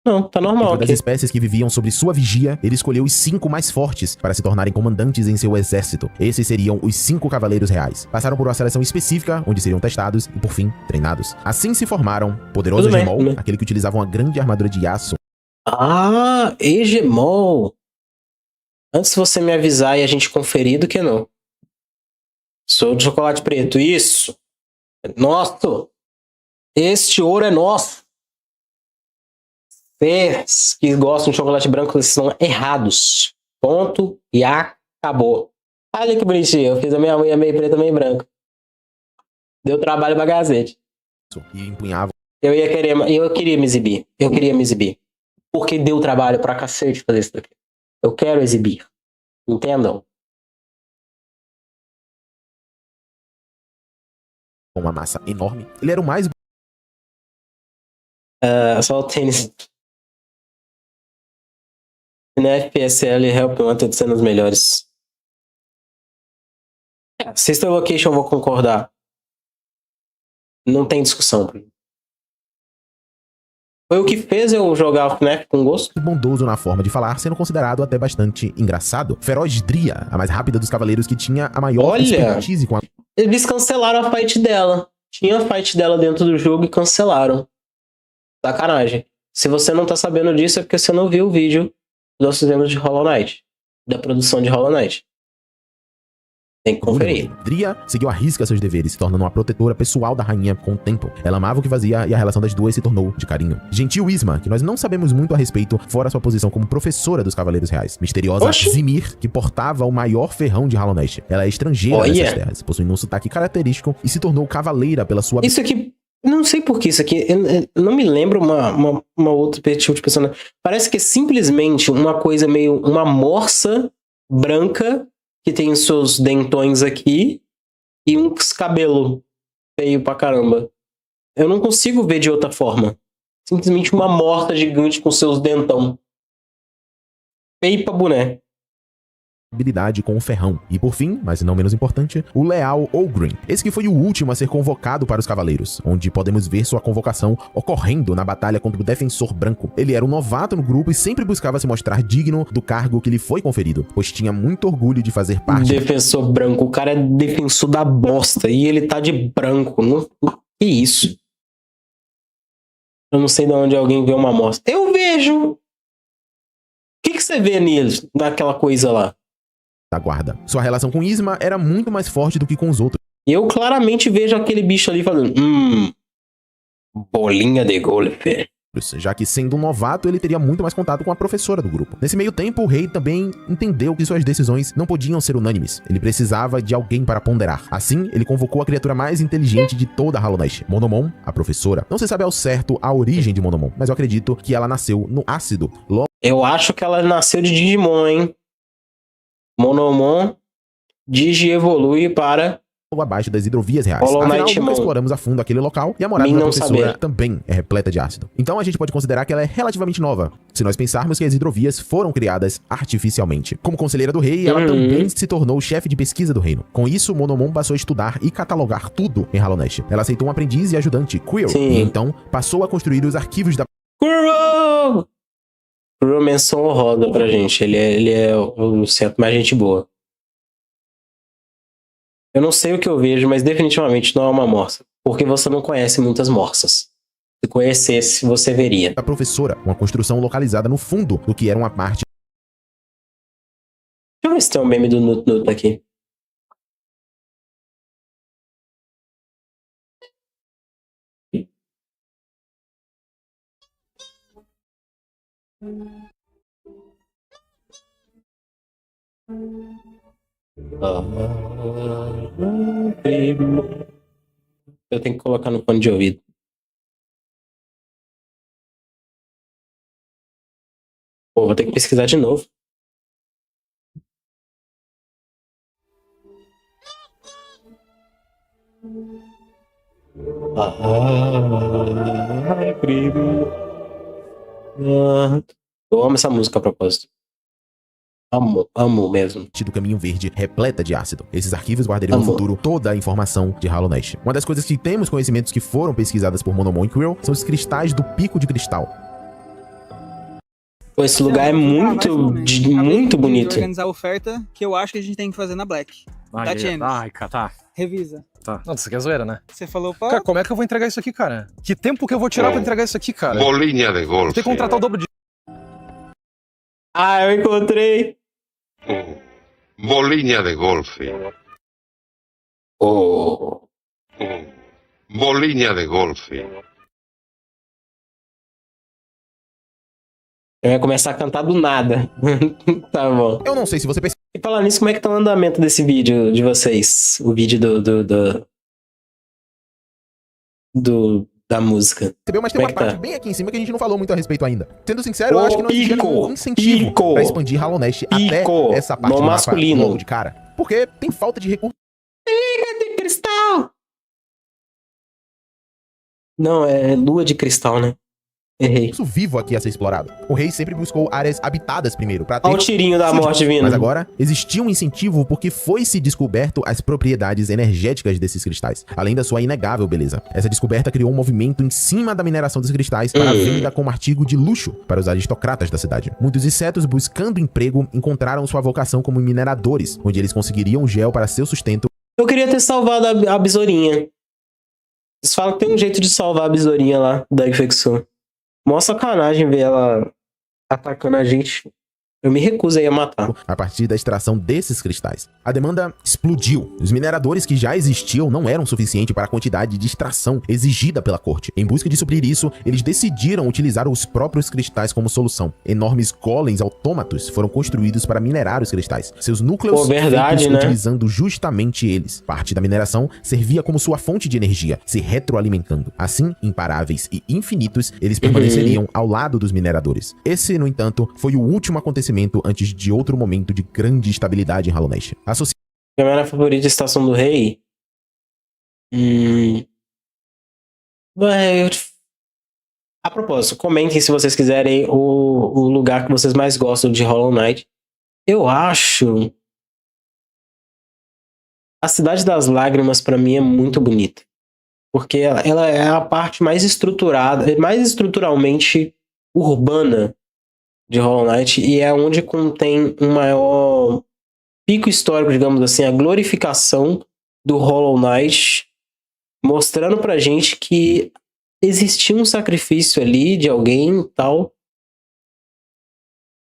Não, tá normal. Entre as espécies que viviam sob sua vigia, ele escolheu os 5 mais fortes para se tornarem comandantes em seu exército. Esses seriam os 5 cavaleiros reais. Passaram por uma seleção específica, onde seriam testados e, por fim, treinados. Assim se formaram Poderoso Hegemol, aquele que utilizava uma grande armadura de aço. Ah, Hegemol. Antes de você me avisar e a gente conferir, do que não. Sou de chocolate preto, isso. É nosso. Este ouro é nosso. Vocês que gostam de chocolate branco, vocês são errados. Ponto e acabou. Olha que bonitinho, eu fiz a minha unha meio preta, meio branca. Deu trabalho pra gazete. E empunhava. Eu queria me exibir. Porque deu trabalho pra cacete fazer isso daqui. Eu quero exibir. Entendam? Com uma massa enorme. Ele era o mais... Só o tênis. Na FPSL Help Wanted sendo os melhores. System Location eu vou concordar. Não tem discussão. Foi o que fez eu jogar o FNAF com gosto. Bondoso na forma de falar, sendo considerado até bastante engraçado. Feroz Dria, a mais rápida dos cavaleiros que tinha a maior expertise com a... Eles cancelaram a fight dela. Tinha a fight dela dentro do jogo e cancelaram. Sacanagem. Se você não tá sabendo disso é porque você não viu o vídeo nós fizemos de Hollow Knight, da produção de Hollow Knight. Tem que conferir. Dria seguiu à risca seus deveres, se tornando uma protetora pessoal da rainha com o tempo. Ela amava o que fazia e a relação das duas se tornou de carinho. Gentil Isma, que nós não sabemos muito a respeito, fora sua posição como professora dos Cavaleiros Reais. Misteriosa Zimir, que portava o maior ferrão de Hollow Knight. Ela é estrangeira nessas terras, possuindo um sotaque característico e se tornou cavaleira pela sua... Isso aqui... Não sei por que isso aqui, eu não me lembro uma outra tipo de personagem. Parece que é simplesmente uma coisa meio, uma morsa branca que tem os seus dentões aqui e uns cabelos feio pra caramba. Eu não consigo ver de outra forma. Simplesmente uma morsa gigante com seus dentão. Feio pra boné. Habilidade com o ferrão. E por fim, mas não menos importante, o leal Ogrin. Esse que foi o último a ser convocado para os Cavaleiros, onde podemos ver sua convocação ocorrendo na batalha contra o Defensor Branco. Ele era um novato no grupo e sempre buscava se mostrar digno do cargo que lhe foi conferido, pois tinha muito orgulho de fazer parte... Defensor Branco, o cara é defensor da bosta e ele tá de branco. Não... Que isso? Eu não sei de onde alguém vê uma amostra. Eu vejo! O que você vê neles, naquela coisa lá? Da guarda. Sua relação com Isma era muito mais forte do que com os outros. Eu claramente vejo aquele bicho ali falando, bolinha de golfe. já que, sendo um novato, ele teria muito mais contato com a professora do grupo. Nesse meio tempo, o rei também entendeu que suas decisões não podiam ser unânimes. Ele precisava de alguém para ponderar. Assim, ele convocou a criatura mais inteligente de toda Hallownest, Monomon, a professora. Não se sabe ao certo a origem de Monomon, mas eu acredito que ela nasceu no ácido. Eu acho que ela nasceu de Digimon, hein? Monomon digievolui para... abaixo das hidrovias reais. Hollow Afinal, Knight nunca Mon. exploramos a fundo aquele local e a morada Min da não professora saber. também é repleta de ácido. Então a gente pode considerar que ela é relativamente nova, se nós pensarmos que as hidrovias foram criadas artificialmente. Como conselheira do rei, ela também se tornou chefe de pesquisa do reino. Com isso, Monomon passou a estudar e catalogar tudo em Hallownest. Ela aceitou um aprendiz e ajudante, Quill, e então passou a construir os arquivos da... Kuro! Kuro menção honrosa pra gente. Ele é o centro mais gente boa. Eu não sei o que eu vejo, mas definitivamente não é uma morsa. Porque você não conhece muitas morsas. Se conhecesse, você veria. da professora, uma construção localizada no fundo do que era uma parte Deixa eu ver se tem um meme do Nut Nut aqui. Eu tenho que colocar no fone de ouvido. Pô, vou ter que pesquisar de novo. Primo. Eu amo essa música a propósito. Amo mesmo. do caminho verde repleta de ácido. Esses arquivos guardariam no futuro toda a informação de Hallownest. Uma das coisas que temos conhecimentos que foram pesquisadas por Monomon e Quill são os cristais do Pico de Cristal. Pô, esse lugar é muito bonito. Organizar a oferta que eu acho que a gente tem que fazer na Black. Tá, James? Ai, cara, tá. Revisa. Tá. Não, isso aqui é zoeira, né? Você falou pra... Cara, como é que eu vou entregar isso aqui, cara? Que tempo que eu vou tirar pra entregar isso aqui, cara? Bolinha de golfe. Tem que contratar o dobro de... Ah, eu encontrei. Bolinha de golfe. Oh. Bolinha de golfe. Eu ia começar a cantar do nada. Tá bom. Eu não sei se você percebeu, E falar nisso, como é que tá o andamento desse vídeo de vocês? O vídeo da música. mas tem Como é uma que parte tá? bem aqui em cima que a gente não falou muito a respeito ainda. Sendo sincero, eu acho que não existe nenhum incentivo pra expandir Hallownest até essa parte no do mapa masculino. logo de cara. Porque tem falta de recursos. De cristal! Não, é lua de cristal, né? Errei. Vivo aqui a ser explorado. O rei sempre buscou áreas habitadas primeiro, pra ter... Olha o tirinho da morte vindo. Mas agora, existia um incentivo porque foi-se descoberto as propriedades energéticas desses cristais, além da sua inegável beleza. Essa descoberta criou um movimento em cima da mineração dos cristais para a venda como artigo de luxo para os aristocratas da cidade. Muitos insetos buscando emprego encontraram sua vocação como mineradores, onde eles conseguiriam gel para seu sustento. Eu queria ter salvado a besourinha. Eles falam que tem um jeito de salvar a besourinha lá da infecção. Mó sacanagem ver ela atacando a gente. Eu me recuso aí a matar. A partir da extração desses cristais. A demanda explodiu. Os mineradores que já existiam não eram suficientes para a quantidade de extração exigida pela corte. Em busca de suprir isso, eles decidiram utilizar os próprios cristais como solução. Enormes golems autômatos foram construídos para minerar os cristais. Seus núcleos feitos utilizando justamente eles. Parte da mineração servia como sua fonte de energia, se retroalimentando. Assim, imparáveis e infinitos, eles permaneceriam ao lado dos mineradores. Esse, no entanto, foi o último acontecimento antes de outro momento de grande estabilidade em Hallownest. Minha minha favorita Estação do Rei? A propósito, comentem se vocês quiserem o lugar que vocês mais gostam de Hollow Knight. Eu acho... A Cidade das Lágrimas, pra mim, é muito bonita. Porque ela é a parte mais estruturada, mais estruturalmente urbana de Hollow Knight, e é onde contém um maior pico histórico, digamos assim, a glorificação do Hollow Knight, mostrando pra gente que existia um sacrifício ali de alguém e tal.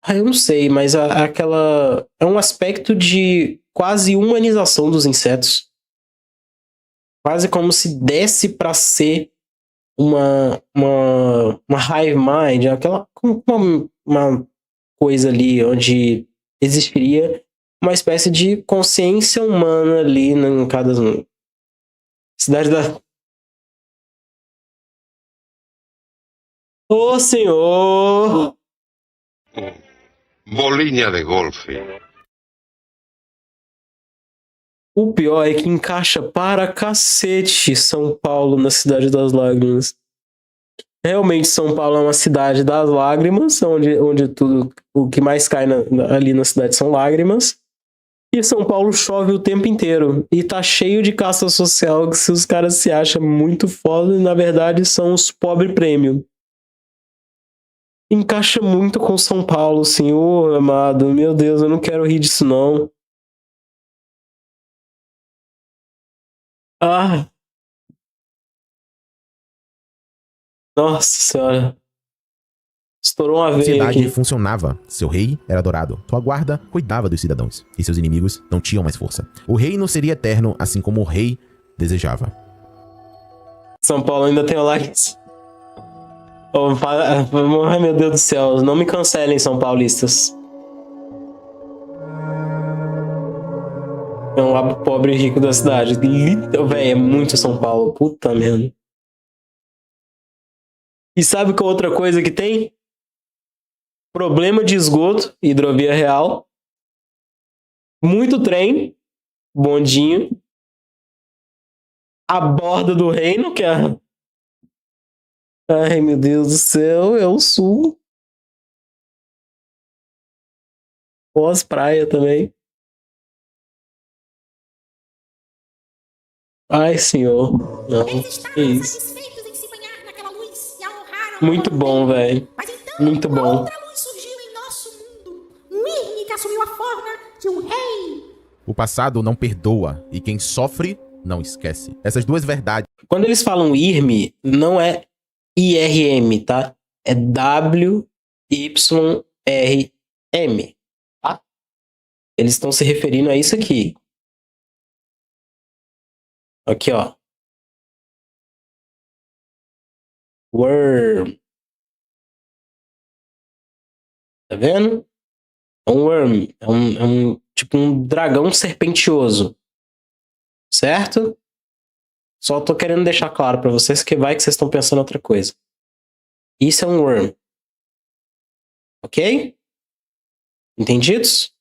Eu não sei, mas é um aspecto de quase humanização dos insetos. Quase como se desse pra ser uma hive mind, uma coisa ali onde existiria uma espécie de consciência humana ali em cada cidade da... Ô, senhor! Bolinha de golfe. O pior é que encaixa para cacete São Paulo na Cidade das Lágrimas. Realmente São Paulo é uma cidade das lágrimas, onde tudo, o que mais cai ali na cidade são lágrimas. E São Paulo chove o tempo inteiro. E tá cheio de casta social que se os caras se acham muito foda e na verdade são os pobre prêmio. Encaixa muito com São Paulo, senhor amado. Meu Deus, eu não quero rir disso não. Ah! Nossa senhora. Estourou uma A veia sociedade aqui. funcionava. Seu rei era adorado. Sua guarda cuidava dos cidadãos. E seus inimigos não tinham mais força. O reino seria eterno, assim como o rei desejava. São Paulo ainda tem o likes. Oh, ai meu Deus do céu, não me cancelem, São Paulistas. É um lado pobre e rico da cidade. Véi, é muito São Paulo. Puta merda. E sabe qual outra coisa que tem? Problema de esgoto, hidrovia real. Muito trem, bondinho. A borda do reino, que é... Ai, meu Deus do céu, é o sul. Pós-praia também. Ai, senhor. Não, que isso. Muito bom, velho. Muito bom. O passado não perdoa e quem sofre não esquece. Essas duas verdades. Quando eles falam IRM, não é IRM, tá? É WYRM, tá? Eles estão se referindo a isso aqui. Aqui, ó. Worm. Tá vendo? É um worm. É um tipo um dragão serpentioso. Certo? Só tô querendo deixar claro pra vocês que vai que vocês estão pensando outra coisa. Isso é um worm. Ok? Entendidos?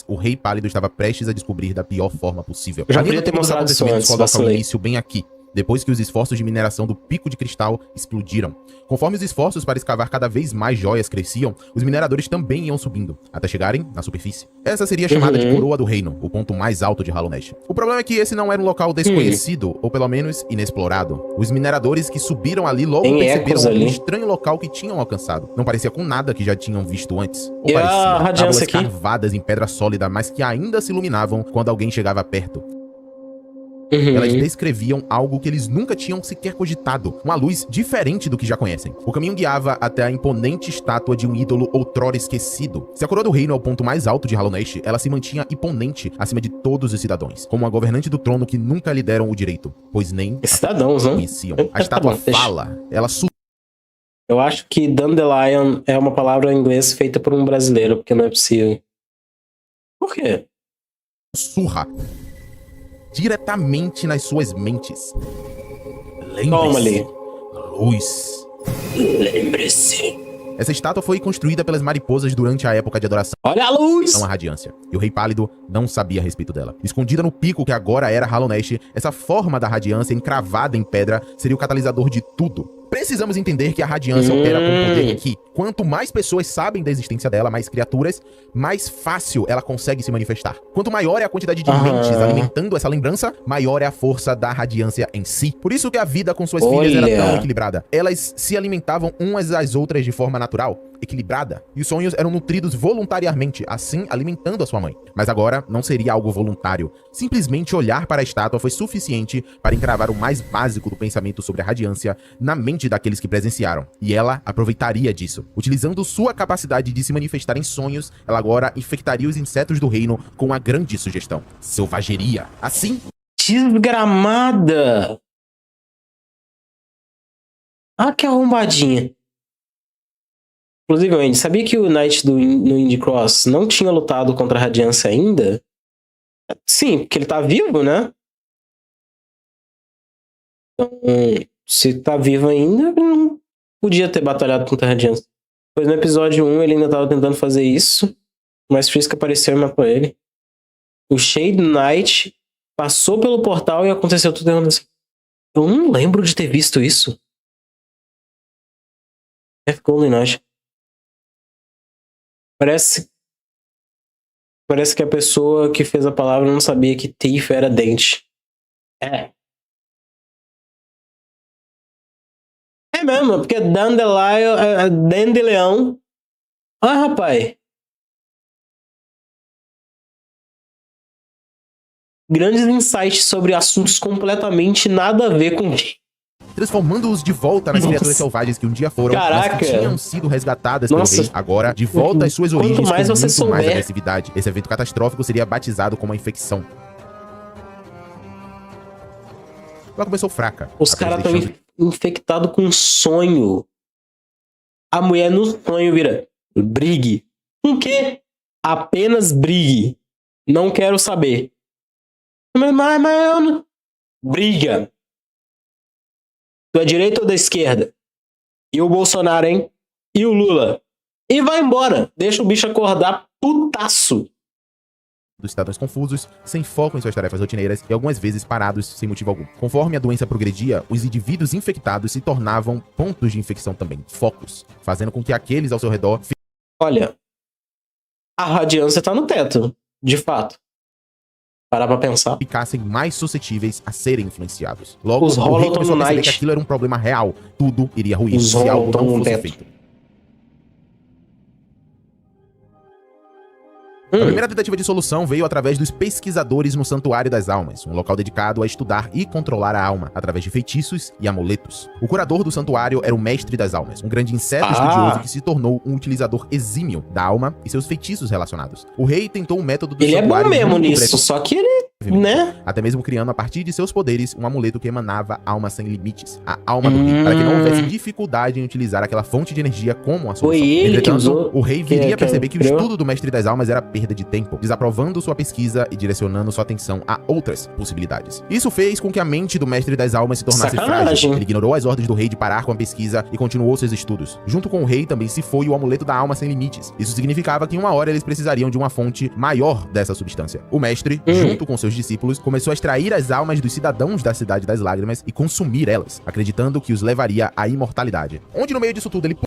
O Rei Pálido estava prestes a descobrir da pior forma possível. Eu já queria ter mostrado isso antes, coloca o início bem aqui, depois que os esforços de mineração do Pico de Cristal explodiram. Conforme os esforços para escavar cada vez mais joias cresciam, os mineradores também iam subindo, até chegarem na superfície. Essa seria chamada de Coroa do Reino, o ponto mais alto de Hallownest. O problema é que esse não era um local desconhecido, ou pelo menos inexplorado. Os mineradores que subiram ali logo perceberam um estranho local que tinham alcançado. Não parecia com nada que já tinham visto antes. Ou parecia tábuas carvadas em pedra sólida, mas que ainda se iluminavam quando alguém chegava perto. Elas descreviam algo que eles nunca tinham sequer cogitado, uma luz diferente do que já conhecem. O caminho guiava até a imponente estátua de um ídolo outrora esquecido. Se a Coroa do Reino é o ponto mais alto de Hallownest, ela se mantinha imponente acima de todos os cidadãos, como uma governante do trono que nunca lhe deram o direito, pois nem cidadãos, não conheciam. A estátua fala, ela Eu acho que Dandelion é uma palavra em inglês feita por um brasileiro, porque não é possível. Por quê? Sussurra diretamente nas suas mentes. Toma ali. Luz. Lembre-se. Essa estátua foi construída pelas mariposas durante a época de adoração. Olha a luz! Não a radiância. E o Rei Pálido não sabia a respeito dela. Escondida no pico que agora era Hallownest, essa forma da radiância encravada em pedra seria o catalisador de tudo. Precisamos entender que a radiância opera com um poder que, quanto mais pessoas sabem da existência dela, mais criaturas, mais fácil ela consegue se manifestar. Quanto maior é a quantidade de mentes alimentando essa lembrança, maior é a força da radiância em si. Por isso que a vida com suas filhas era tão equilibrada. Elas se alimentavam umas das outras de forma natural, equilibrada, e os sonhos eram nutridos voluntariamente, assim alimentando a sua mãe. Mas agora não seria algo voluntário. Simplesmente olhar para a estátua foi suficiente para encravar o mais básico do pensamento sobre a radiância na mente daqueles que presenciaram. E ela aproveitaria disso. Utilizando sua capacidade de se manifestar em sonhos, ela agora infectaria os insetos do reino com uma grande sugestão: selvageria. Assim, desgramada. Ah, que arrombadinha. Inclusive, Andy, sabia que o Knight no Indy Cross não tinha lutado contra a Radiância ainda? Sim, porque ele tá vivo, né? Então, se tá vivo ainda, ele não podia ter batalhado contra a Radiância. Pois no episódio 1 ele ainda tava tentando fazer isso, mas Frisk apareceu e matou ele. O Shade Knight passou pelo portal e aconteceu tudo assim. Eu não lembro de ter visto isso. F. Golden Knight. Parece que a pessoa que fez a palavra não sabia que Thief era dente. É. É mesmo, porque Dandelion. Ah, rapaz. Grandes insights sobre assuntos completamente nada a ver com... Transformando-os de volta nas criaturas selvagens que um dia foram, mas que tinham sido resgatadas pelo rei, agora, de volta às suas origens, mais com você muito souber. mais agressividade. Esse evento catastrófico seria batizado como uma infecção. Ela começou fraca. Os caras estão infectados com sonho. A mulher no sonho vira: brigue. Com quê? Apenas brigue. Não quero saber. Mas eu não... Briga. Tu é direita ou da esquerda? E o Bolsonaro, hein? E o Lula? E vai embora. Deixa o bicho acordar putaço. Dos cidadãos confusos, sem foco em suas tarefas rotineiras e algumas vezes parados sem motivo algum. Conforme a doença progredia, os indivíduos infectados se tornavam pontos de infecção também, focos, fazendo com que aqueles ao seu redor... Olha, a radiância tá no teto, de fato. Parar pra pensar. Ficassem mais suscetíveis a serem influenciados. Logo, Os o rei começou a perceber Night. que aquilo era um problema real. Tudo iria ruir Os se algo não Hollow fosse teto. feito. A primeira tentativa de solução veio através dos pesquisadores no Santuário das Almas, um local dedicado a estudar e controlar a alma, através de feitiços e amuletos. O curador do santuário era o Mestre das Almas, um grande inseto estudioso que se tornou um utilizador exímio da alma e seus feitiços relacionados. O rei tentou um método do Ele é bom santuário mesmo muito nisso, só que ele, né? até mesmo criando a partir de seus poderes um amuleto que emanava alma sem limites, a alma do rei, para que não houvesse dificuldade em utilizar aquela fonte de energia como a solução. Foi ele que Entretanto, usou, o rei viria a perceber que o criou. estudo do Mestre das Almas era perda de tempo, desaprovando sua pesquisa e direcionando sua atenção a outras possibilidades. Isso fez com que a mente do Mestre das Almas se tornasse Sacanagem. frágil. Ele ignorou as ordens do rei de parar com a pesquisa e continuou seus estudos. Junto com o rei também se foi o amuleto da alma sem limites. Isso significava que em uma hora eles precisariam de uma fonte maior dessa substância. O mestre, junto com seus discípulos, começou a extrair as almas dos cidadãos da Cidade das Lágrimas e consumir elas, acreditando que os levaria à imortalidade. Onde no meio disso tudo ele...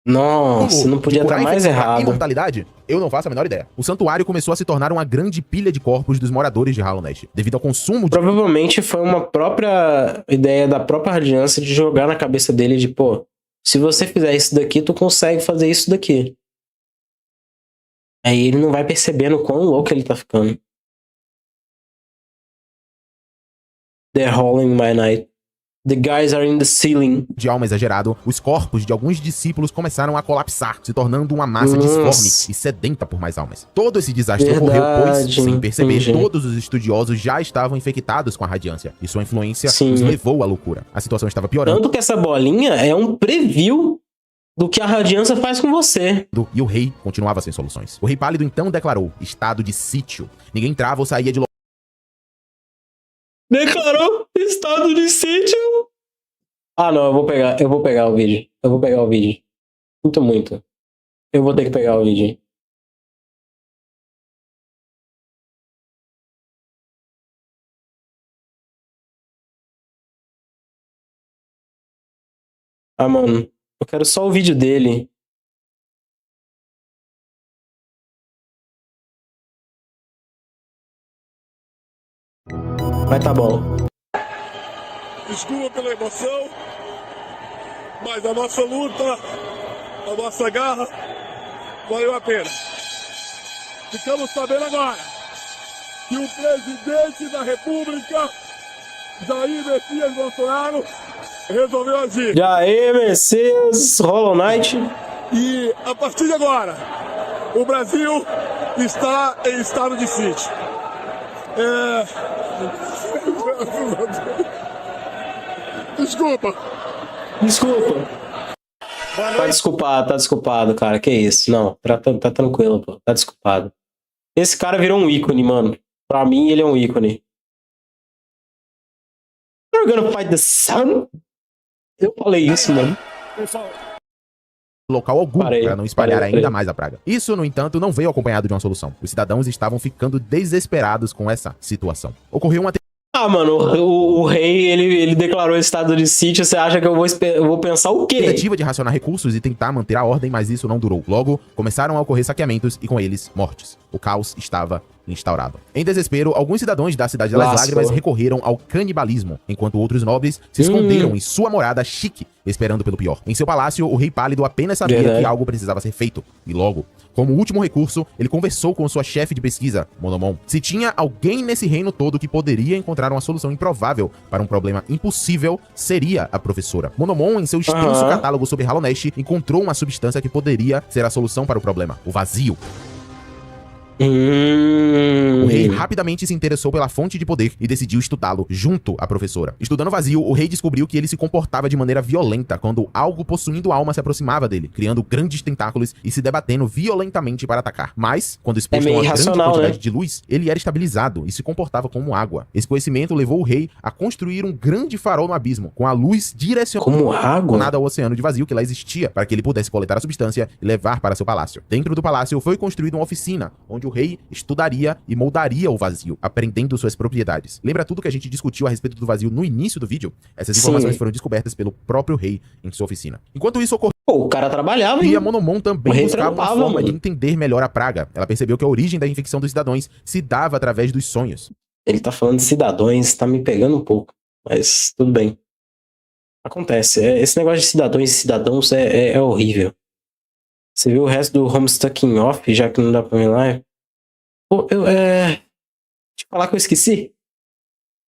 Nossa, não podia estar mais errado. Imortalidade? Eu não faço a menor ideia. O santuário começou a se tornar uma grande pilha de corpos dos moradores de Hollow Knight, devido ao consumo de... Provavelmente foi uma própria ideia da própria Radiância de jogar na cabeça dele de, pô, se você fizer isso daqui, tu consegue fazer isso daqui. Aí ele não vai percebendo o quão louco ele tá ficando. They're holding my night. The guys are in the ceiling. De alma exagerado, os corpos de alguns discípulos começaram a colapsar, se tornando uma massa disforme e sedenta por mais almas. Todo esse desastre ocorreu, pois, sem perceber, todos os estudiosos já estavam infectados com a radiância, e sua influência os levou à loucura. A situação estava piorando. Tanto que essa bolinha é um preview do que a radiância faz com você. E o rei continuava sem soluções. O rei pálido então declarou estado de sítio. Ninguém entrava ou saía de local. Declarou estado de sítio. Ah, não, eu vou pegar o vídeo. Sinto muito. Eu vou ter que pegar o vídeo. Ah, mano, eu quero só o vídeo dele. Mas tá bom. Desculpa pela emoção, mas a nossa luta, a nossa garra, valeu a pena. Ficamos sabendo agora que o presidente da República, Jair Messias Bolsonaro, resolveu agir. Jair Messias, Hollow Knight. E a partir de agora, o Brasil está em estado de sítio. Desculpa. Tá desculpado, cara. Que isso? Não, tá tranquilo, pô. Tá desculpado. Esse cara virou um ícone, mano. Pra mim, ele é um ícone. We're gonna fight the sun? Eu falei isso, mano. Local algum para não espalhar ainda mais a praga. Isso, no entanto, não veio acompanhado de uma solução. Os cidadãos estavam ficando desesperados com essa situação. Ocorreu uma mano, o rei, ele declarou estado de sítio. Você acha que eu vou pensar o quê? Tentativa de racionar recursos e tentar manter a ordem, mas isso não durou. Logo, começaram a ocorrer saqueamentos e com eles, mortes. O caos estava instaurado. Em desespero, alguns cidadãos da Cidade das Lágrimas recorreram ao canibalismo, enquanto outros nobres se esconderam em sua morada chique, esperando pelo pior. Em seu palácio, o Rei Pálido apenas sabia que algo precisava ser feito. E logo, como último recurso, ele conversou com sua chefe de pesquisa, Monomon, se tinha alguém nesse reino todo que poderia encontrar uma solução improvável para um problema impossível, seria a professora. Monomon, em seu extenso catálogo sobre Hallownest, encontrou uma substância que poderia ser a solução para o problema: o vazio. O rei rapidamente se interessou pela fonte de poder e decidiu estudá-lo junto à professora. Estudando o vazio, o rei descobriu que ele se comportava de maneira violenta quando algo possuindo alma se aproximava dele, criando grandes tentáculos e se debatendo violentamente para atacar. Mas, quando exposto a uma grande quantidade de luz, ele era estabilizado e se comportava como água. Esse conhecimento levou o rei a construir um grande farol no abismo, com a luz direcionada ao oceano de vazio que lá existia, para que ele pudesse coletar a substância e levar para seu palácio. Dentro do palácio foi construída uma oficina, onde o rei estudaria e moldaria o vazio, aprendendo suas propriedades. Lembra tudo que a gente discutiu a respeito do vazio no início do vídeo? Essas informações foram descobertas pelo próprio rei em sua oficina. Enquanto isso ocorreu, o cara trabalhava, e a Monomon também buscava uma forma de entender melhor a praga. Ela percebeu que a origem da infecção dos cidadãos se dava através dos sonhos. Ele tá falando de cidadãos, tá me pegando um pouco, mas tudo bem. Acontece. Esse negócio de cidadãos e cidadãos é horrível. Você viu o resto do Homestucking Off, já que não dá pra ver lá? Pô, deixa eu falar que eu esqueci.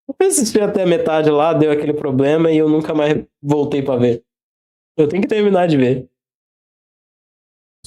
Eu assisti até a metade lá, deu aquele problema e eu nunca mais voltei pra ver. Eu tenho que terminar de ver.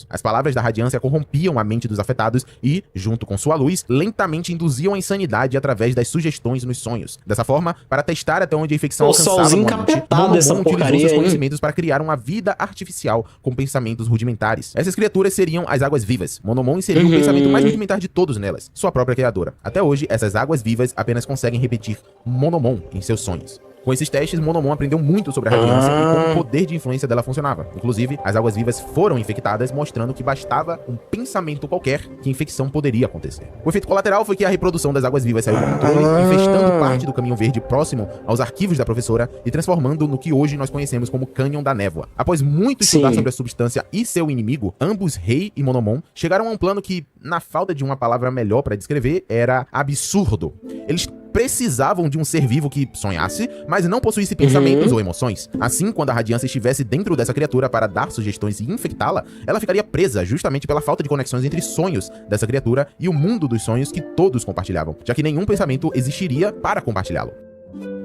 As palavras da radiância corrompiam a mente dos afetados e, junto com sua luz, lentamente induziam a insanidade através das sugestões nos sonhos. Dessa forma, para testar até onde a infecção alcançava o monte, Monomon utilizou seus conhecimentos para criar uma vida artificial com pensamentos rudimentares. Essas criaturas seriam as águas vivas. Monomon inseriu o pensamento mais rudimentar de todos nelas, sua própria criadora. Até hoje, essas águas vivas apenas conseguem repetir Monomon em seus sonhos. Com esses testes, Monomon aprendeu muito sobre a radiância e como o poder de influência dela funcionava. Inclusive, as águas vivas foram infectadas, mostrando que bastava um pensamento qualquer que a infecção poderia acontecer. O efeito colateral foi que a reprodução das águas vivas saiu do controle, infestando parte do caminho verde próximo aos arquivos da professora e transformando no que hoje nós conhecemos como Cânion da Névoa. Após muito estudar sobre a substância e seu inimigo, ambos, Rei e Monomon, chegaram a um plano que, na falta de uma palavra melhor para descrever, era absurdo. Eles precisavam de um ser vivo que sonhasse, mas não possuísse pensamentos ou emoções. Assim, quando a radiância estivesse dentro dessa criatura para dar sugestões e infectá-la, ela ficaria presa justamente pela falta de conexões entre sonhos dessa criatura e o mundo dos sonhos que todos compartilhavam, já que nenhum pensamento existiria para compartilhá-lo.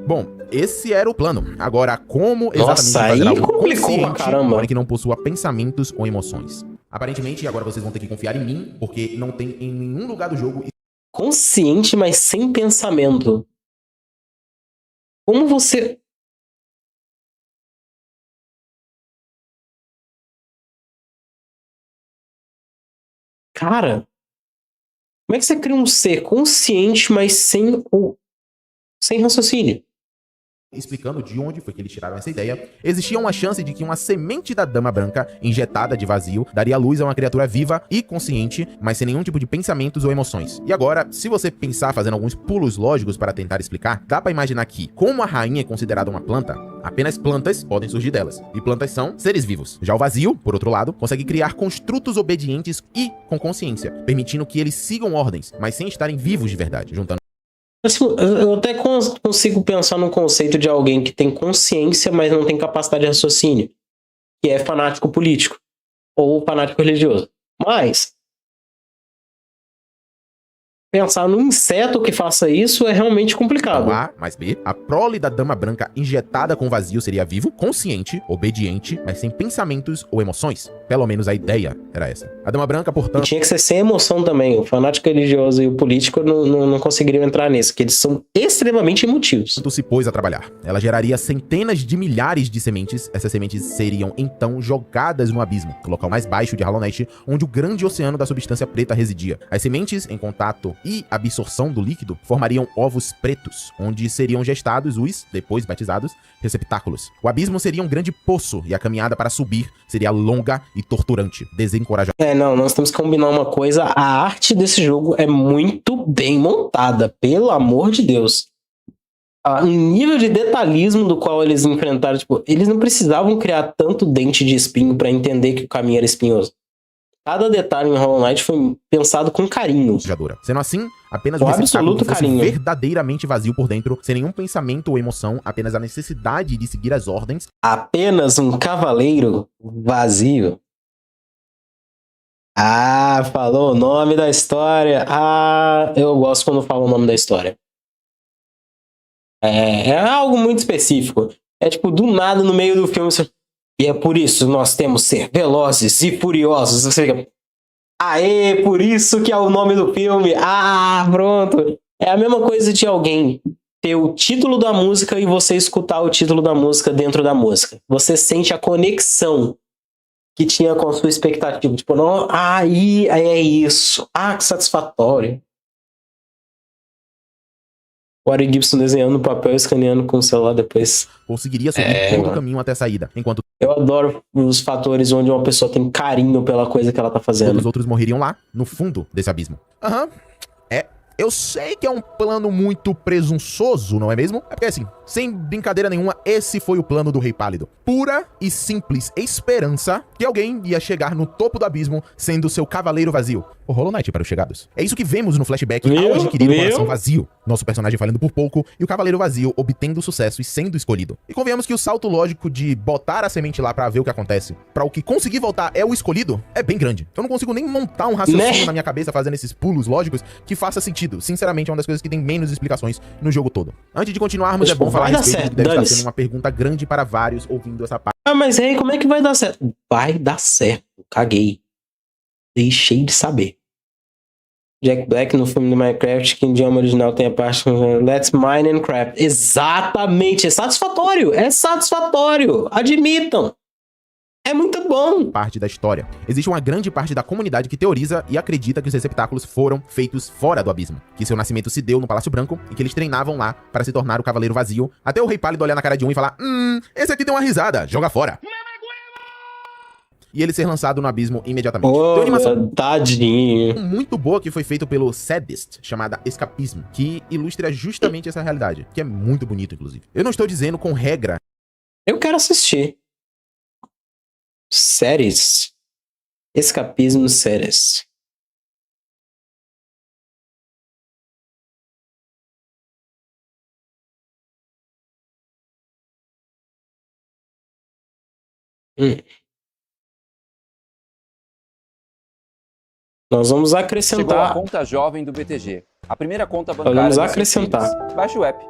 Bom, esse era o plano. Agora, como exatamente fazer algo consciente, porém que não possua pensamentos ou emoções? Aparentemente, agora vocês vão ter que confiar em mim, porque não tem em nenhum lugar do jogo... Consciente, mas sem pensamento. Como você... Cara, como é que você cria um ser consciente, mas sem raciocínio? Explicando de onde foi que eles tiraram essa ideia, existia uma chance de que uma semente da Dama Branca, injetada de vazio, daria luz a uma criatura viva e consciente, mas sem nenhum tipo de pensamentos ou emoções. E agora, se você pensar fazendo alguns pulos lógicos para tentar explicar, dá para imaginar que, como a rainha é considerada uma planta, apenas plantas podem surgir delas. E plantas são seres vivos. Já o vazio, por outro lado, consegue criar construtos obedientes e com consciência, permitindo que eles sigam ordens, mas sem estarem vivos de verdade, juntando... Eu até consigo pensar num conceito de alguém que tem consciência, mas não tem capacidade de raciocínio, que é fanático político ou fanático religioso. Mas pensar num inseto que faça isso é realmente complicado. A mais B, a prole da Dama Branca injetada com vazio seria vivo, consciente, obediente, mas sem pensamentos ou emoções. Pelo menos a ideia era essa. A Dama Branca, portanto... E tinha que ser sem emoção também. O fanático religioso e o político não conseguiriam entrar nisso, porque eles são extremamente emotivos. Se pôs a trabalhar. Ela geraria centenas de milhares de sementes. Essas sementes seriam, então, jogadas no abismo, o local mais baixo de Hollow Knight, onde o grande oceano da substância preta residia. As sementes, em contato e absorção do líquido, formariam ovos pretos, onde seriam gestados os, depois batizados, receptáculos. O abismo seria um grande poço e a caminhada para subir seria longa e torturante, desencorajadora. Nós temos que combinar uma coisa. A arte desse jogo é muito bem montada, pelo amor de Deus. O nível de detalhismo do qual eles enfrentaram, tipo, eles não precisavam criar tanto dente de espinho para entender que o caminho era espinhoso. Cada detalhe em Hollow Knight foi pensado com carinho. Sendo assim, apenas um receptáculo que fosse verdadeiramente vazio por dentro, sem nenhum pensamento ou emoção, apenas a necessidade de seguir as ordens. Apenas um cavaleiro vazio. Ah, falou o nome da história. Ah, eu gosto quando fala o nome da história. É algo muito específico. É tipo, do nada no meio do filme... E é por isso que nós temos que ser velozes e furiosos. Você fica... Aê, por isso que é o nome do filme. Ah, pronto. É a mesma coisa de alguém ter o título da música e você escutar o título da música dentro da música. Você sente a conexão que tinha com a sua expectativa. Tipo, não, aí é isso. Ah, que satisfatório. O Ari Gibson desenhando no papel e escaneando com o celular depois. Conseguiria subir todo o caminho até a saída. Enquanto eu adoro os fatores onde uma pessoa tem carinho pela coisa que ela tá fazendo. Todos os outros morreriam lá, no fundo desse abismo. Eu sei que é um plano muito presunçoso, não é mesmo? É porque assim, sem brincadeira nenhuma, esse foi o plano do Rei Pálido. Pura e simples esperança que alguém ia chegar no topo do abismo sendo seu cavaleiro vazio. O Hollow Knight para os chegados. É isso que vemos no flashback ao adquirir o coração vazio. Nosso personagem falhando por pouco e o cavaleiro vazio obtendo sucesso e sendo escolhido. E convenhamos que o salto lógico de botar a semente lá pra ver o que acontece, pra o que conseguir voltar é o escolhido, é bem grande. Eu não consigo nem montar um raciocínio na minha cabeça fazendo esses pulos lógicos que faça sentido. Sinceramente, é uma das coisas que tem menos explicações no jogo todo. Antes de continuarmos, é bom falar a respeito do que deve estar sendo uma pergunta grande para vários ouvindo essa parte. Ah, mas aí, como é que vai dar certo? Vai dar certo. Caguei. Deixei de saber. Jack Black no filme do Minecraft, que em idioma original tem a parte Let's Mine and Craft. Exatamente. É satisfatório. É satisfatório. Admitam. É muito bom. Parte da história. Existe uma grande parte da comunidade que teoriza e acredita que os receptáculos foram feitos fora do abismo. Que seu nascimento se deu no Palácio Branco e que eles treinavam lá para se tornar o Cavaleiro Vazio, até o Rei Pálido olhar na cara de um e falar: esse aqui deu uma risada, joga fora. E ele ser lançado no abismo imediatamente. Tem uma animação tadinho. muito boa que foi feita pelo Sadist, chamada Escapismo, que ilustra justamente essa realidade, que é muito bonito, inclusive. Eu não estou dizendo com regra. Eu quero assistir. Séries. Escapismo séries. Nós vamos acrescentar. Chegou a conta jovem do BTG. A primeira conta bancária. Vamos acrescentar. Baixe o app.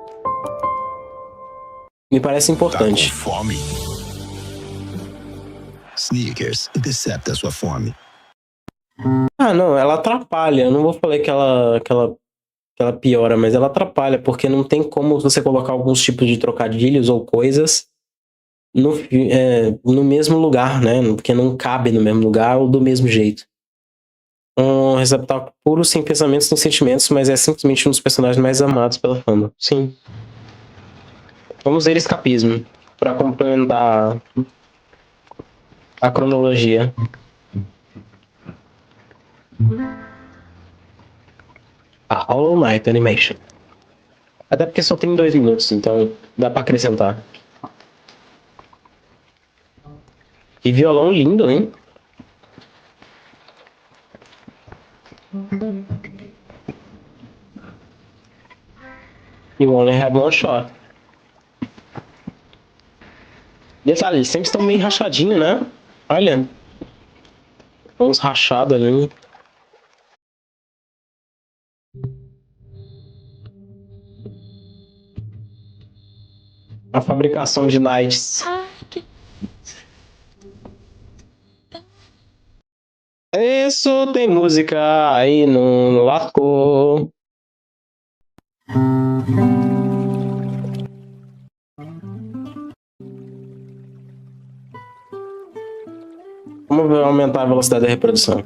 Me parece importante. Tá com fome? Snickers intercepta sua fome. Ah, não, ela atrapalha. Eu não vou falar que ela piora, mas ela atrapalha, porque não tem como você colocar alguns tipos de trocadilhos ou coisas no mesmo lugar, né? Porque não cabe no mesmo lugar ou do mesmo jeito. Um receptáculo puro, sem pensamentos nem sentimentos, mas é simplesmente um dos personagens mais amados pela fama. Sim. Vamos ver escapismo para complementar a cronologia. A Hollow Knight Animation. Até porque só tem 2 minutos, então dá para acrescentar. E violão lindo, hein? You only have one shot. Detalhe, eles sempre estão meio rachadinhos, né? Olha. Uns rachados ali. A fabricação de knights. Isso, tem música aí no lascou. Vamos aumentar a velocidade da reprodução.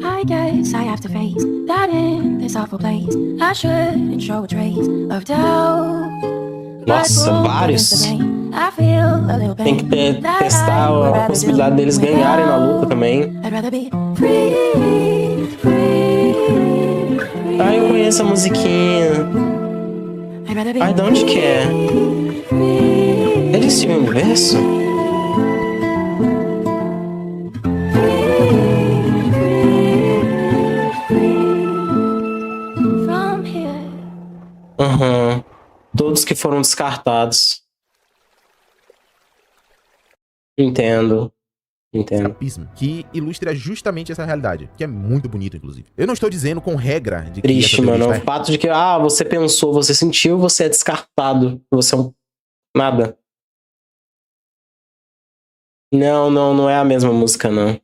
I guess I have to face that in this awful place I shouldn't show a trace of doubt. Nossa, vários. Tem que testar a possibilidade deles ganharem na luta também. Ah, eu conheço a musiquinha. Ai, de onde que é? É de Steven Universo? Aham. Todos que foram descartados. Entendo. Escapismo, que ilustra justamente essa realidade, que é muito bonito, inclusive. Eu não estou dizendo com regra de que triste, mano. O fato de que, você pensou, você sentiu, você é descartado. Você é um... nada. Não é a mesma música, não.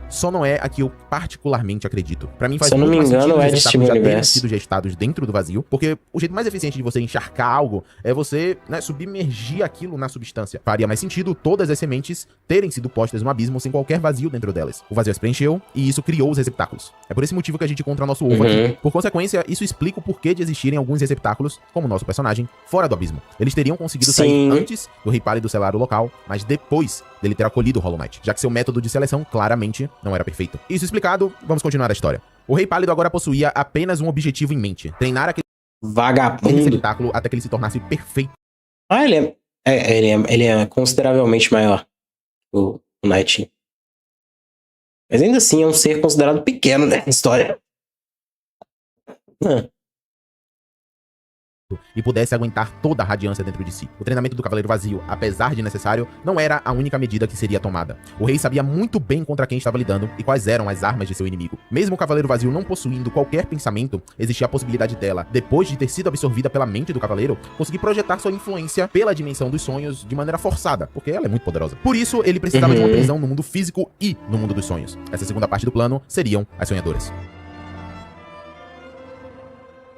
Só não é a que eu particularmente acredito. Pra mim faz muito mais sentido. Se eu não me engano, é de Steven Universo. Sido gestados dentro do vazio, porque o jeito mais eficiente de você encharcar algo é você, submergir aquilo na substância. Faria mais sentido todas as sementes terem sido postas no abismo sem qualquer vazio dentro delas. O vazio as preencheu e isso criou os receptáculos. É por esse motivo que a gente encontra nosso ovo aqui. Por consequência, isso explica o porquê de existirem alguns receptáculos, como o nosso personagem, fora do abismo. Eles teriam conseguido sair antes do Rei Pálido selar o local, mas depois dele ter acolhido o Hollow Knight, já que seu método de seleção claramente não era perfeito. Isso explicado, vamos continuar a história. O Rei Pálido agora possuía apenas um objetivo em mente: treinar aquele vagabundo receptáculo até que ele se tornasse perfeito. Ele é consideravelmente maior que o Knight. Mas ainda assim é um ser considerado pequeno nessa história. E pudesse aguentar toda a radiância dentro de si. O treinamento do Cavaleiro Vazio, apesar de necessário, não era a única medida que seria tomada. O rei sabia muito bem contra quem estava lidando e quais eram as armas de seu inimigo. Mesmo o Cavaleiro Vazio não possuindo qualquer pensamento, existia a possibilidade dela, depois de ter sido absorvida pela mente do Cavaleiro, conseguir projetar sua influência pela dimensão dos sonhos de maneira forçada, porque ela é muito poderosa. Por isso, ele precisava de uma prisão no mundo físico e no mundo dos sonhos. Essa segunda parte do plano seriam as sonhadoras.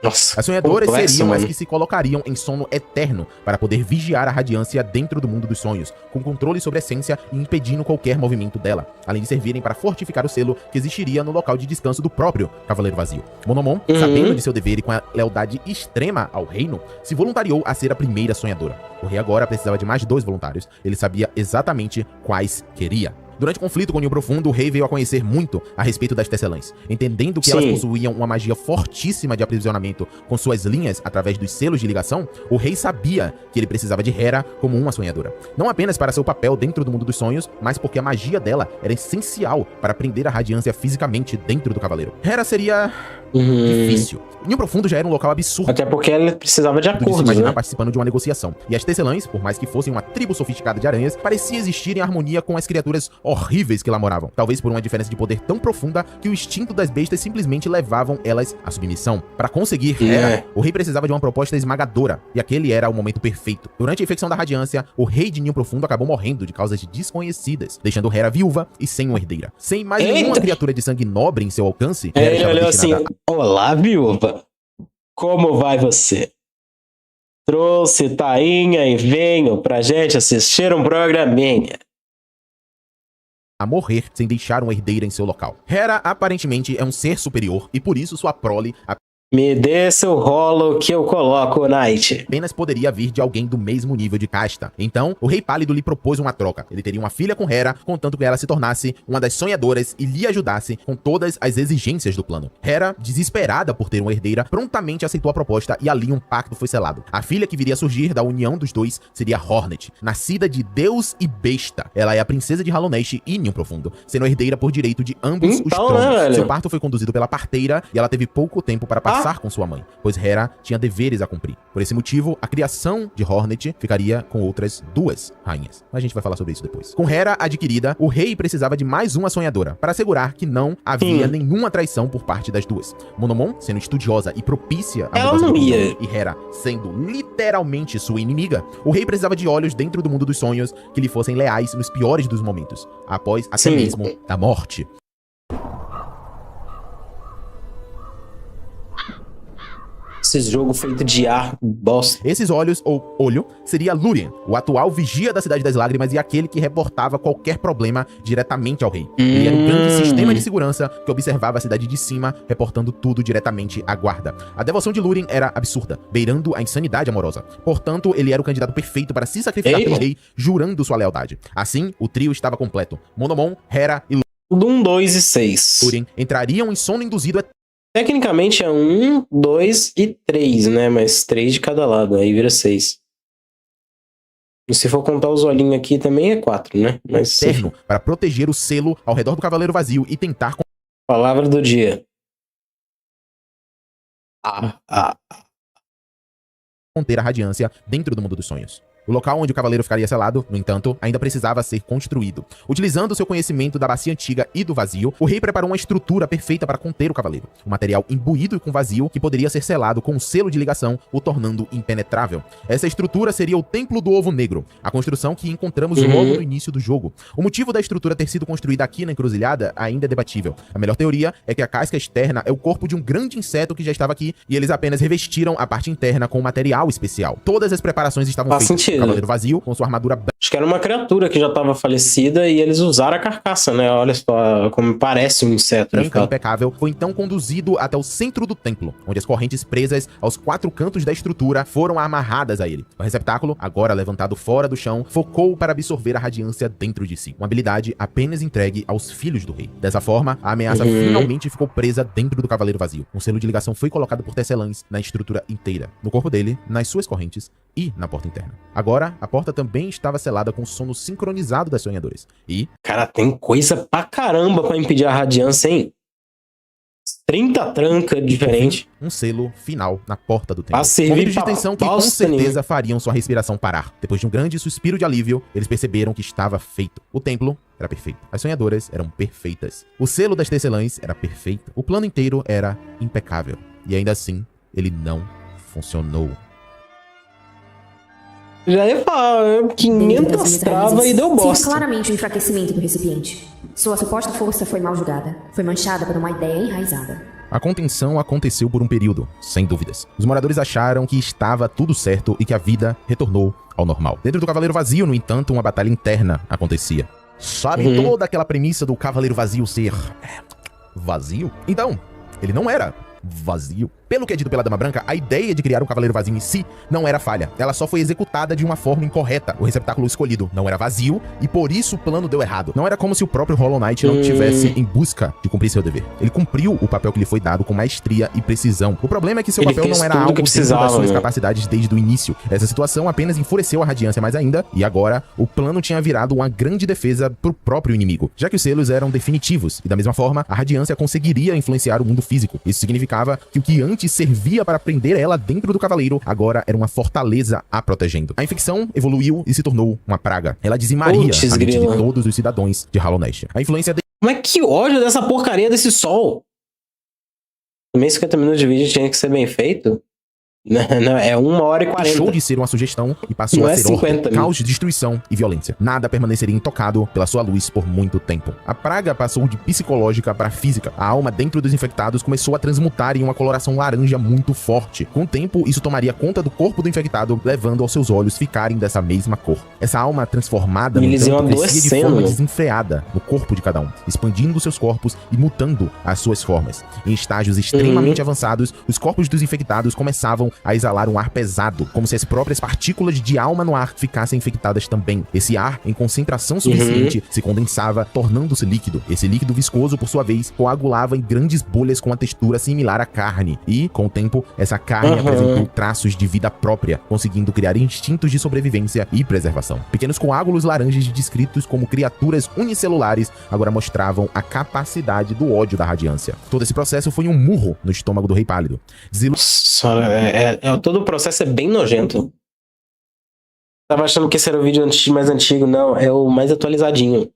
Nossa, as sonhadoras seriam as que se colocariam em sono eterno para poder vigiar a radiância dentro do mundo dos sonhos, com controle sobre a essência e impedindo qualquer movimento dela, além de servirem para fortificar o selo que existiria no local de descanso do próprio Cavaleiro Vazio. Monomon, sabendo de seu dever e com a lealdade extrema ao reino, se voluntariou a ser a primeira sonhadora. O rei agora precisava de mais 2 voluntários. Ele sabia exatamente quais queria. Durante o conflito com o Ninho Profundo, o rei veio a conhecer muito a respeito das tecelãs. Entendendo que elas possuíam uma magia fortíssima de aprisionamento com suas linhas através dos selos de ligação, o rei sabia que ele precisava de Hera como uma sonhadora. Não apenas para seu papel dentro do mundo dos sonhos, mas porque a magia dela era essencial para prender a radiância fisicamente dentro do cavaleiro. Hera seria difícil. Ninho Profundo já era um local absurdo. Até porque ela precisava de acordos, imaginar participando de uma negociação. E as tecelãs, por mais que fossem uma tribo sofisticada de aranhas, parecia existir em harmonia com as criaturas horríveis que lá moravam. Talvez por uma diferença de poder tão profunda que o instinto das bestas simplesmente levavam elas à submissão. Para conseguir Hera, o rei precisava de uma proposta esmagadora, e aquele era o momento perfeito. Durante a infecção da radiância, o rei de Ninho Profundo acabou morrendo de causas desconhecidas, deixando Hera viúva e sem uma herdeira. Sem mais nenhuma criatura de sangue nobre em seu alcance, ele olhou assim: olá, viúva. Como vai você? Trouxe tainha e vinho pra gente assistir um programinha. A morrer sem deixar uma herdeira em seu local. Hera aparentemente é um ser superior e por isso sua prole me dê seu rolo que eu coloco, Knight. Apenas poderia vir de alguém do mesmo nível de casta. Então, o Rei Pálido lhe propôs uma troca. Ele teria uma filha com Hera, contanto que ela se tornasse uma das sonhadoras e lhe ajudasse com todas as exigências do plano. Hera, desesperada por ter uma herdeira, prontamente aceitou a proposta e ali um pacto foi selado. A filha que viria a surgir da união dos dois seria Hornet, nascida de Deus e Besta. Ela é a princesa de Hollow Knight e Ninho Profundo, sendo herdeira por direito de ambos os tronos. Seu parto foi conduzido pela parteira e ela teve pouco tempo para participar conversar com sua mãe, pois Hera tinha deveres a cumprir. Por esse motivo, a criação de Hornet ficaria com outras 2 rainhas. A gente vai falar sobre isso depois. Com Hera adquirida, o rei precisava de mais uma sonhadora, para assegurar que não havia nenhuma traição por parte das 2. Monomon, sendo estudiosa e propícia a mudança do mundo, e Hera sendo literalmente sua inimiga, o rei precisava de olhos dentro do mundo dos sonhos que lhe fossem leais nos piores dos momentos, após até mesmo a morte. Esse jogo feito de ar, bosta. Esses olhos, ou olho, seria Lúthien, o atual vigia da Cidade das Lágrimas e aquele que reportava qualquer problema diretamente ao rei. Ele era um grande sistema de segurança que observava a cidade de cima, reportando tudo diretamente à guarda. A devoção de Lúthien era absurda, beirando a insanidade amorosa. Portanto, ele era o candidato perfeito para se sacrificar pelo rei, jurando sua lealdade. Assim, o trio estava completo. Monomon, Hera e Lúthien. 1, 2 e 6. Lúthien entrariam em sono induzido Tecnicamente é 1, 2 e 3, né? Mas 3 de cada lado, aí vira 6. E se for contar os olhinhos aqui também é 4, né? Mas eterno, para proteger o selo ao redor do Cavaleiro Vazio e tentar... Palavra do dia. Conter a radiância dentro do mundo dos sonhos. O local onde o cavaleiro ficaria selado, no entanto, ainda precisava ser construído. Utilizando seu conhecimento da bacia antiga e do vazio, o rei preparou uma estrutura perfeita para conter o cavaleiro. Um material imbuído com vazio que poderia ser selado com um selo de ligação, o tornando impenetrável. Essa estrutura seria o Templo do Ovo Negro, a construção que encontramos logo no início do jogo. O motivo da estrutura ter sido construída aqui na encruzilhada ainda é debatível. A melhor teoria é que a casca externa é o corpo de um grande inseto que já estava aqui e eles apenas revestiram a parte interna com material especial. Todas as preparações estavam feitas. O Cavaleiro Vazio, com sua armadura... Acho que era uma criatura que já estava falecida e eles usaram a carcaça, né? Olha só como parece um inseto. Branca impecável, foi então conduzido até o centro do templo, onde as correntes presas aos 4 cantos da estrutura foram amarradas a ele. O receptáculo, agora levantado fora do chão, focou para absorver a radiância dentro de si. Uma habilidade apenas entregue aos filhos do rei. Dessa forma, a ameaça finalmente ficou presa dentro do Cavaleiro Vazio. Um selo de ligação foi colocado por tecelãs na estrutura inteira, no corpo dele, nas suas correntes e na porta interna. Agora, a porta também estava selada com o sono sincronizado das sonhadoras. E... Cara, tem coisa pra caramba pra impedir a radiância, hein? 30 trancas diferentes. Um selo final na porta do templo. A servir de tensão que com certeza fariam sua respiração parar. Depois de um grande suspiro de alívio, eles perceberam que estava feito. O templo era perfeito. As sonhadoras eram perfeitas. O selo das tecelãs era perfeito. O plano inteiro era impecável. E ainda assim, ele não funcionou. Já ia falar, 500 travas e deu bosta. Sim, claramente o enfraquecimento do recipiente. Sua suposta força foi mal julgada. Foi manchada por uma ideia enraizada. A contenção aconteceu por um período, sem dúvidas. Os moradores acharam que estava tudo certo e que a vida retornou ao normal. Dentro do Cavaleiro Vazio, no entanto, uma batalha interna acontecia. Sabe toda aquela premissa do Cavaleiro Vazio ser... vazio? Então, ele não era vazio. Pelo que é dito pela Dama Branca, a ideia de criar um Cavaleiro Vazio em si não era falha. Ela só foi executada de uma forma incorreta. O receptáculo escolhido não era vazio e por isso o plano deu errado. Não era como se o próprio Hollow Knight não estivesse em busca de cumprir seu dever. Ele cumpriu o papel que lhe foi dado com maestria e precisão. O problema é que seu papel não era algo dentro das suas capacidades desde o início. Essa situação apenas enfureceu a radiância mais ainda e agora o plano tinha virado uma grande defesa pro próprio inimigo, já que os selos eram definitivos e da mesma forma a radiância conseguiria influenciar o mundo físico. Isso significava que o que antes servia para prender ela dentro do cavaleiro, agora era uma fortaleza a protegendo. A infecção evoluiu e se tornou uma praga. Ela dizimaria a mente de todos os cidadãos de Hallownest. A influência de... Mas que ódio dessa porcaria desse sol! Também 50 minutos de vídeo tinha que ser bem feito. Não, é 1h40. Deixou de ser uma sugestão e passou a ser ordem, caos, destruição e violência. Nada permaneceria intocado pela sua luz por muito tempo. A praga passou de psicológica para física. A alma dentro dos infectados começou a transmutar em uma coloração laranja muito forte. Com o tempo, isso tomaria conta do corpo do infectado, levando aos seus olhos ficarem dessa mesma cor. Essa alma transformada, no entanto, crescia de forma desenfreada no corpo de cada um, expandindo seus corpos e mutando as suas formas. Em estágios extremamente avançados, os corpos dos infectados começavam a exalar um ar pesado, como se as próprias partículas de alma no ar ficassem infectadas também. Esse ar, em concentração suficiente, se condensava, tornando-se líquido. Esse líquido viscoso, por sua vez, coagulava em grandes bolhas com uma textura similar à carne. E, com o tempo, essa carne apresentou traços de vida própria, conseguindo criar instintos de sobrevivência e preservação. Pequenos coágulos laranjas descritos como criaturas unicelulares agora mostravam a capacidade do ódio da radiância. Todo esse processo foi um murro no estômago do Rei Pálido. Todo o processo é bem nojento. Tava achando que esse era o vídeo mais antigo. Não, é o mais atualizadinho.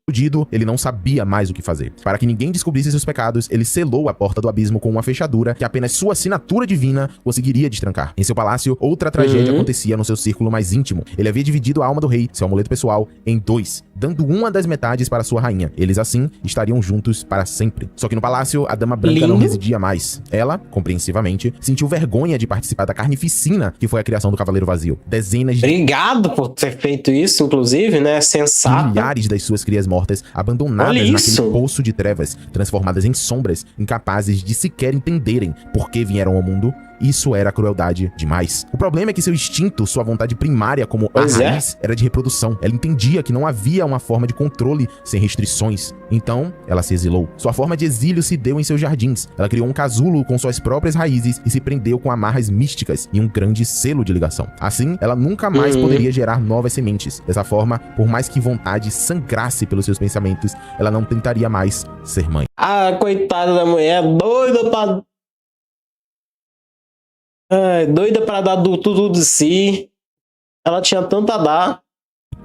Ele não sabia mais o que fazer. Para que ninguém descobrisse seus pecados, ele selou a porta do abismo com uma fechadura que apenas sua assinatura divina conseguiria destrancar. Em seu palácio, outra tragédia acontecia no seu círculo mais íntimo. Ele havia dividido a alma do rei, seu amuleto pessoal, em 2, dando uma das metades para sua rainha. Eles, assim, estariam juntos para sempre. Só que no palácio, a Dama Branca não residia mais. Ela, compreensivamente, sentiu vergonha de participar da carnificina que foi a criação do Cavaleiro Vazio. Obrigado por ter feito isso, inclusive, né? Sensato. Milhares das suas crias mortas abandonadas naquele poço de trevas, transformadas em sombras, incapazes de sequer entenderem por que vieram ao mundo. Isso era crueldade demais. O problema é que seu instinto, sua vontade primária como a raiz, era de reprodução. Ela entendia que não havia uma forma de controle sem restrições. Então, ela se exilou. Sua forma de exílio se deu em seus jardins. Ela criou um casulo com suas próprias raízes e se prendeu com amarras místicas e um grande selo de ligação. Assim, ela nunca mais poderia gerar novas sementes. Dessa forma, por mais que vontade sangrasse pelos seus pensamentos, ela não tentaria mais ser mãe. Ah, coitada da mulher, doida pra... doida para dar tudo de si. Ela tinha tanto a dar.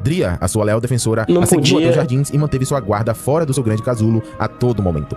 Dria, a sua leal defensora, a seguiu até os jardins e manteve sua guarda fora do seu grande casulo a todo momento.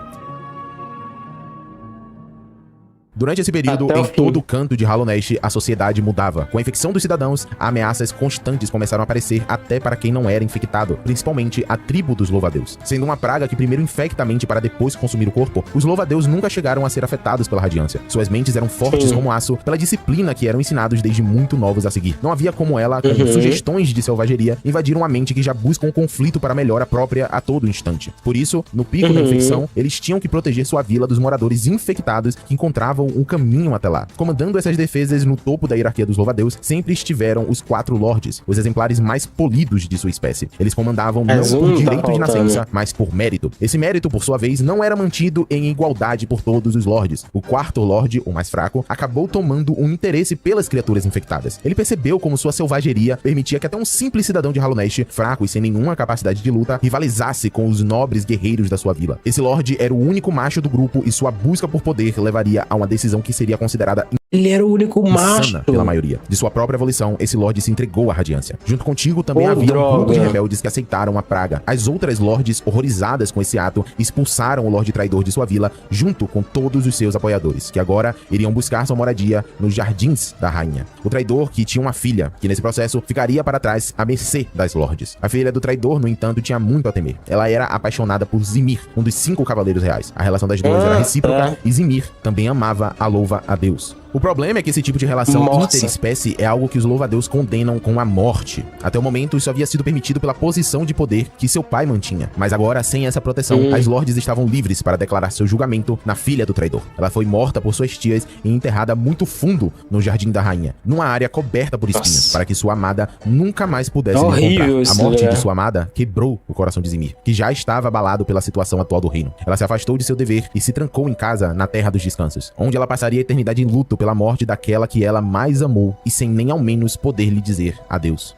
Durante esse período, em todo o canto de Hallownest, a sociedade mudava. Com a infecção dos cidadãos, ameaças constantes começaram a aparecer até para quem não era infectado, principalmente a tribo dos louva-a-Deus. Sendo uma praga que primeiro infecta a mente para depois consumir o corpo, os louva-a-Deus nunca chegaram a ser afetados pela radiância. Suas mentes eram fortes como aço pela disciplina que eram ensinados desde muito novos a seguir. Não havia como ela, com sugestões de selvageria, invadir uma mente que já busca um conflito para a melhora própria a todo instante. Por isso, no pico da infecção, eles tinham que proteger sua vila dos moradores infectados que encontravam um caminho até lá. Comandando essas defesas no topo da hierarquia dos louva-a-Deus, sempre estiveram os 4 lordes, os exemplares mais polidos de sua espécie. Eles comandavam não por direito de nascença, mas por mérito. Esse mérito, por sua vez, não era mantido em igualdade por todos os lordes. O 4º lorde, o mais fraco, acabou tomando um interesse pelas criaturas infectadas. Ele percebeu como sua selvageria permitia que até um simples cidadão de Hallownest, fraco e sem nenhuma capacidade de luta, rivalizasse com os nobres guerreiros da sua vila. Esse lorde era o único macho do grupo e sua busca por poder levaria a uma decisão que seria considerada Ele era o único macho. Pela maioria. De sua própria volição, esse Lorde se entregou à radiância. Junto contigo também havia um grupo de rebeldes que aceitaram a praga. As outras Lordes, horrorizadas com esse ato, expulsaram o Lorde traidor de sua vila, junto com todos os seus apoiadores, que agora iriam buscar sua moradia nos jardins da rainha. O traidor, que tinha uma filha, que nesse processo ficaria para trás à mercê das Lordes. A filha do traidor, no entanto, tinha muito a temer. Ela era apaixonada por Zimir, um dos 5 cavaleiros reais. A relação das duas era recíproca e Zimir também amava a louva-a-Deus. O problema é que esse tipo de relação interespécie é algo que os louva-a-Deus condenam com a morte. Até o momento, isso havia sido permitido pela posição de poder que seu pai mantinha. Mas agora, sem essa proteção, as Lordes estavam livres para declarar seu julgamento na filha do traidor. Ela foi morta por suas tias e enterrada muito fundo no Jardim da Rainha, numa área coberta por espinhos, para que sua amada nunca mais pudesse encontrar. A morte de sua amada quebrou o coração de Zimir, que já estava abalado pela situação atual do reino. Ela se afastou de seu dever e se trancou em casa na Terra dos Descansos, onde ela passaria a eternidade em luto pela morte daquela que ela mais amou e sem nem ao menos poder lhe dizer adeus.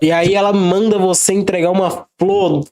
E aí ela manda você entregar uma flor,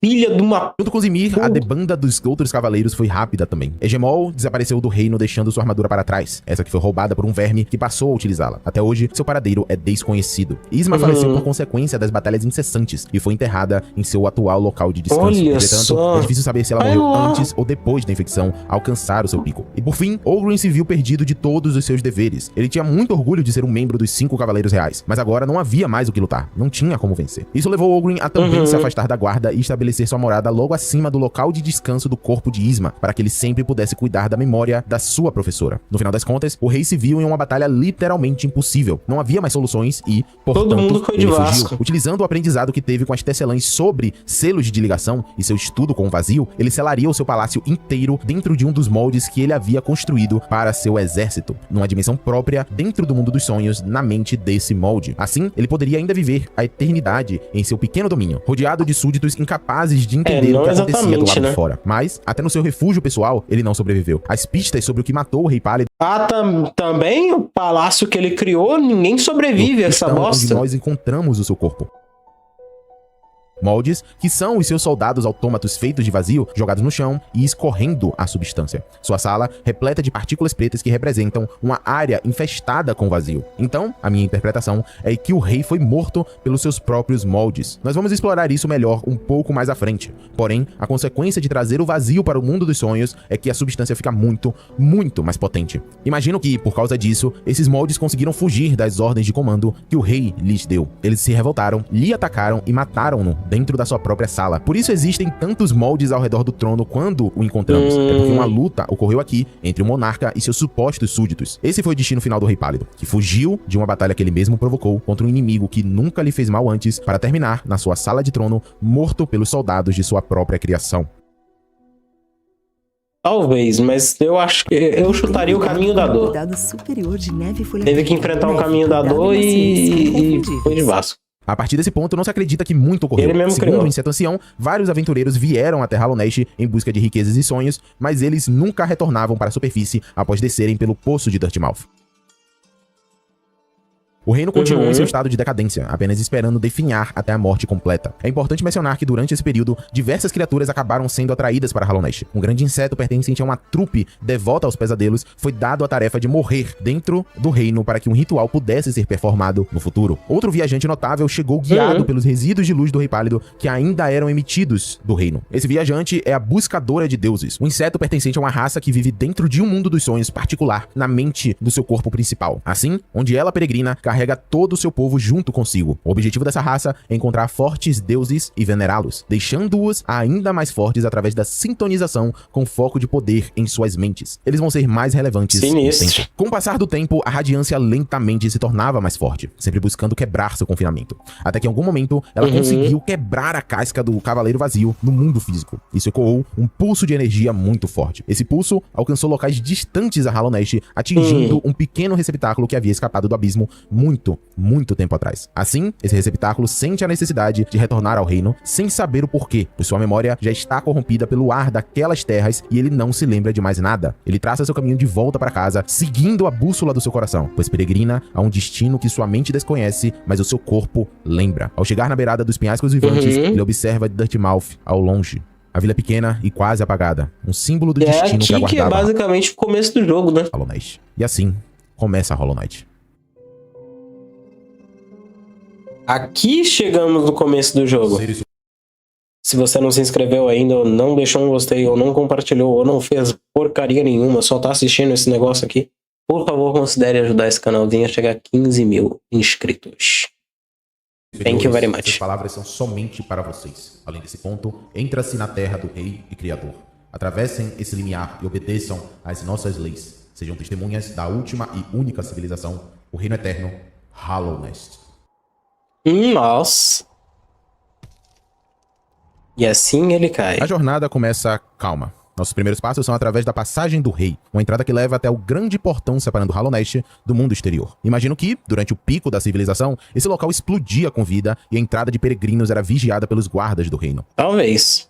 filha de uma... Junto com Zimir, a debanda dos outros cavaleiros foi rápida também. Hegemol desapareceu do reino deixando sua armadura para trás, essa que foi roubada por um verme que passou a utilizá-la. Até hoje, seu paradeiro é desconhecido. Isma faleceu por consequência das batalhas incessantes e foi enterrada em seu atual local de descanso. Entretanto, é difícil saber se ela morreu antes ou depois da infecção alcançar o seu pico. E por fim, Ogryn se viu perdido de todos os seus deveres. Ele tinha muito orgulho de ser um membro dos 5 cavaleiros reais, mas agora não havia mais o que lutar. Não tinha como vencer. Isso levou Ogryn a também se afastar da guarda e estabelecer estabelecer sua morada logo acima do local de descanso do corpo de Yzma, para que ele sempre pudesse cuidar da memória da sua professora. No final das contas, o rei se viu em uma batalha literalmente impossível. Não havia mais soluções e, portanto, ele fugiu. Utilizando o aprendizado que teve com as tecelãs sobre selos de ligação e seu estudo com o vazio, ele selaria o seu palácio inteiro dentro de um dos moldes que ele havia construído para seu exército, numa dimensão própria dentro do mundo dos sonhos, na mente desse molde. Assim, ele poderia ainda viver a eternidade em seu pequeno domínio, rodeado de súditos incapazes de entender o que acontecia do lado de fora. Mas, até no seu refúgio pessoal, ele não sobreviveu. As pistas sobre o que matou o Rei Pálido... Também o palácio que ele criou, ninguém sobrevive a essa bosta. Onde nós encontramos o seu corpo. Moldes, que são os seus soldados autômatos feitos de vazio, jogados no chão e escorrendo a substância. Sua sala, repleta de partículas pretas que representam uma área infestada com vazio. Então, a minha interpretação é que o rei foi morto pelos seus próprios moldes. Nós vamos explorar isso melhor um pouco mais à frente. Porém, a consequência de trazer o vazio para o mundo dos sonhos é que a substância fica muito, muito mais potente. Imagino que, por causa disso, esses moldes conseguiram fugir das ordens de comando que o rei lhes deu. Eles se revoltaram, lhe atacaram e mataram-no dentro da sua própria sala. Por isso existem tantos moldes ao redor do trono quando o encontramos. É porque uma luta ocorreu aqui entre o monarca e seus supostos súditos. Esse foi o destino final do Rei Pálido, que fugiu de uma batalha que ele mesmo provocou contra um inimigo que nunca lhe fez mal antes, para terminar na sua sala de trono, morto pelos soldados de sua própria criação. Talvez, mas eu acho que eu chutaria o caminho da dor. Teve que enfrentar o caminho da dor e foi de Vasco. A partir desse ponto, não se acredita que muito ocorreu. Ele mesmo Segundo criou. o Inseto Ancião, vários aventureiros vieram até Hallownest em busca de riquezas e sonhos, mas eles nunca retornavam para a superfície após descerem pelo poço de Dirtmouth. O reino continuou em seu estado de decadência, apenas esperando definhar até a morte completa. É importante mencionar que durante esse período, diversas criaturas acabaram sendo atraídas para Hallownest. Um grande inseto pertencente a uma trupe devota aos pesadelos foi dado a tarefa de morrer dentro do reino para que um ritual pudesse ser performado no futuro. Outro viajante notável chegou guiado pelos resíduos de luz do Rei Pálido que ainda eram emitidos do reino. Esse viajante é a Buscadora de Deuses, um inseto pertencente a uma raça que vive dentro de um mundo dos sonhos particular na mente do seu corpo principal. Assim, onde ela peregrina, carrega todo o seu povo junto consigo. O objetivo dessa raça é encontrar fortes deuses e venerá-los, deixando-os ainda mais fortes através da sintonização com foco de poder em suas mentes. Eles vão ser mais relevantes no tempo. Com o passar do tempo, a radiância lentamente se tornava mais forte, sempre buscando quebrar seu confinamento. Até que em algum momento, ela conseguiu quebrar a casca do Cavaleiro Vazio no mundo físico. Isso ecoou um pulso de energia muito forte. Esse pulso alcançou locais distantes a Hallownest, atingindo um pequeno receptáculo que havia escapado do abismo muito tempo atrás. Assim, esse receptáculo sente a necessidade de retornar ao reino sem saber o porquê, pois sua memória já está corrompida pelo ar daquelas terras e ele não se lembra de mais nada. Ele traça seu caminho de volta para casa, seguindo a bússola do seu coração, pois peregrina a um destino que sua mente desconhece, mas o seu corpo lembra. Ao chegar na beirada dos penhascos vivantes, ele observa Dirtmouth ao longe. A vila pequena e quase apagada, um símbolo do destino que aguardava. Que é basicamente o começo do jogo, né? Hallownest. E assim começa Hollow Knight. Aqui chegamos no começo do jogo. Se você não se inscreveu ainda, ou não deixou um gostei, ou não compartilhou, ou não fez porcaria nenhuma, só tá assistindo esse negócio aqui, por favor, considere ajudar esse canalzinho a chegar a 15 mil inscritos. Thank you very much. Essas palavras são somente para vocês. Além desse ponto, entra-se na terra do Rei e Criador. Atravessem esse limiar e obedeçam às nossas leis. Sejam testemunhas da última e única civilização, o Reino Eterno, Hallownest. Nossa. E assim ele cai. A jornada começa calma. Nossos primeiros passos são através da Passagem do Rei, uma entrada que leva até o grande portão separando Hallownest do mundo exterior. Imagino que, durante o pico da civilização, esse local explodia com vida e a entrada de peregrinos era vigiada pelos guardas do reino. Talvez.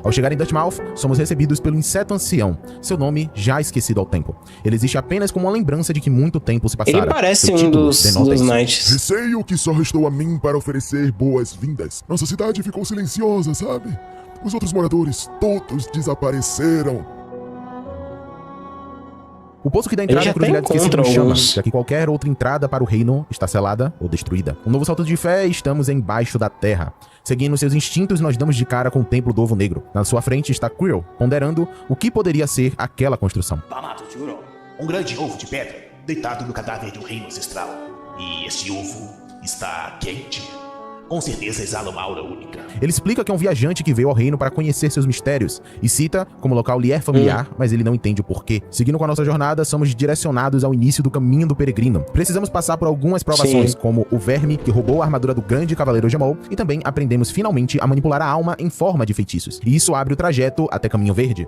Ao chegar em Dirtmouth, somos recebidos pelo Inseto Ancião, seu nome já esquecido ao tempo. Ele existe apenas como uma lembrança de que muito tempo se passara. Ele parece um dos Knights. Receio que só restou a mim para oferecer boas-vindas. Nossa cidade ficou silenciosa, sabe? Os outros moradores todos desapareceram. O poço que dá entrada à Encruzilhada Esquecida nos chama, já que qualquer outra entrada para o reino está selada ou destruída. Um novo salto de fé e estamos embaixo da terra. Seguindo seus instintos, nós damos de cara com o Templo do Ovo Negro. Na sua frente está Quirrell, ponderando o que poderia ser aquela construção. Um grande ovo de pedra, deitado no cadáver de um reino ancestral. E esse ovo está quente. Com certeza exala uma aura única. Ele explica que é um viajante que veio ao reino para conhecer seus mistérios e cita como o local lhe é familiar, mas ele não entende o porquê. Seguindo com a nossa jornada, somos direcionados ao início do caminho do peregrino. Precisamos passar por algumas provações, como o verme que roubou a armadura do grande cavaleiro Jamal, e também aprendemos finalmente a manipular a alma em forma de feitiços. E isso abre o trajeto até Caminho Verde.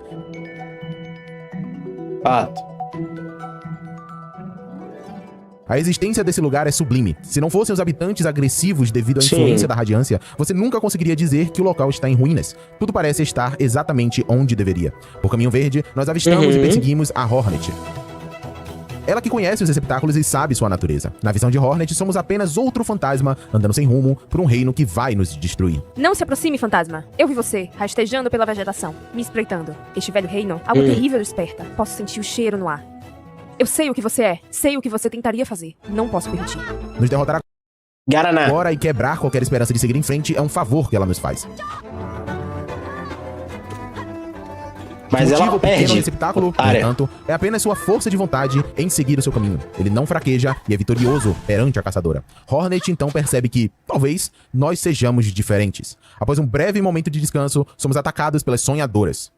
A existência desse lugar é sublime. Se não fossem os habitantes agressivos devido à influência da radiância, você nunca conseguiria dizer que o local está em ruínas. Tudo parece estar exatamente onde deveria. Por Caminho Verde, nós avistamos e perseguimos a Hornet. Ela que conhece os receptáculos e sabe sua natureza. Na visão de Hornet, somos apenas outro fantasma andando sem rumo por um reino que vai nos destruir. Não se aproxime, fantasma. Eu vi você, rastejando pela vegetação, me espreitando. Este velho reino, algo terrível desperta. Posso sentir o cheiro no ar. Eu sei o que você é, sei o que você tentaria fazer. Não posso permitir. Nos derrotar agora e quebrar qualquer esperança de seguir em frente é um favor que ela nos faz. Mas ela perde. Receptáculo, no entanto, é apenas sua força de vontade em seguir o seu caminho. Ele não fraqueja e é vitorioso perante a caçadora. Hornet então percebe que, talvez, nós sejamos diferentes. Após um breve momento de descanso, somos atacados pelas sonhadoras.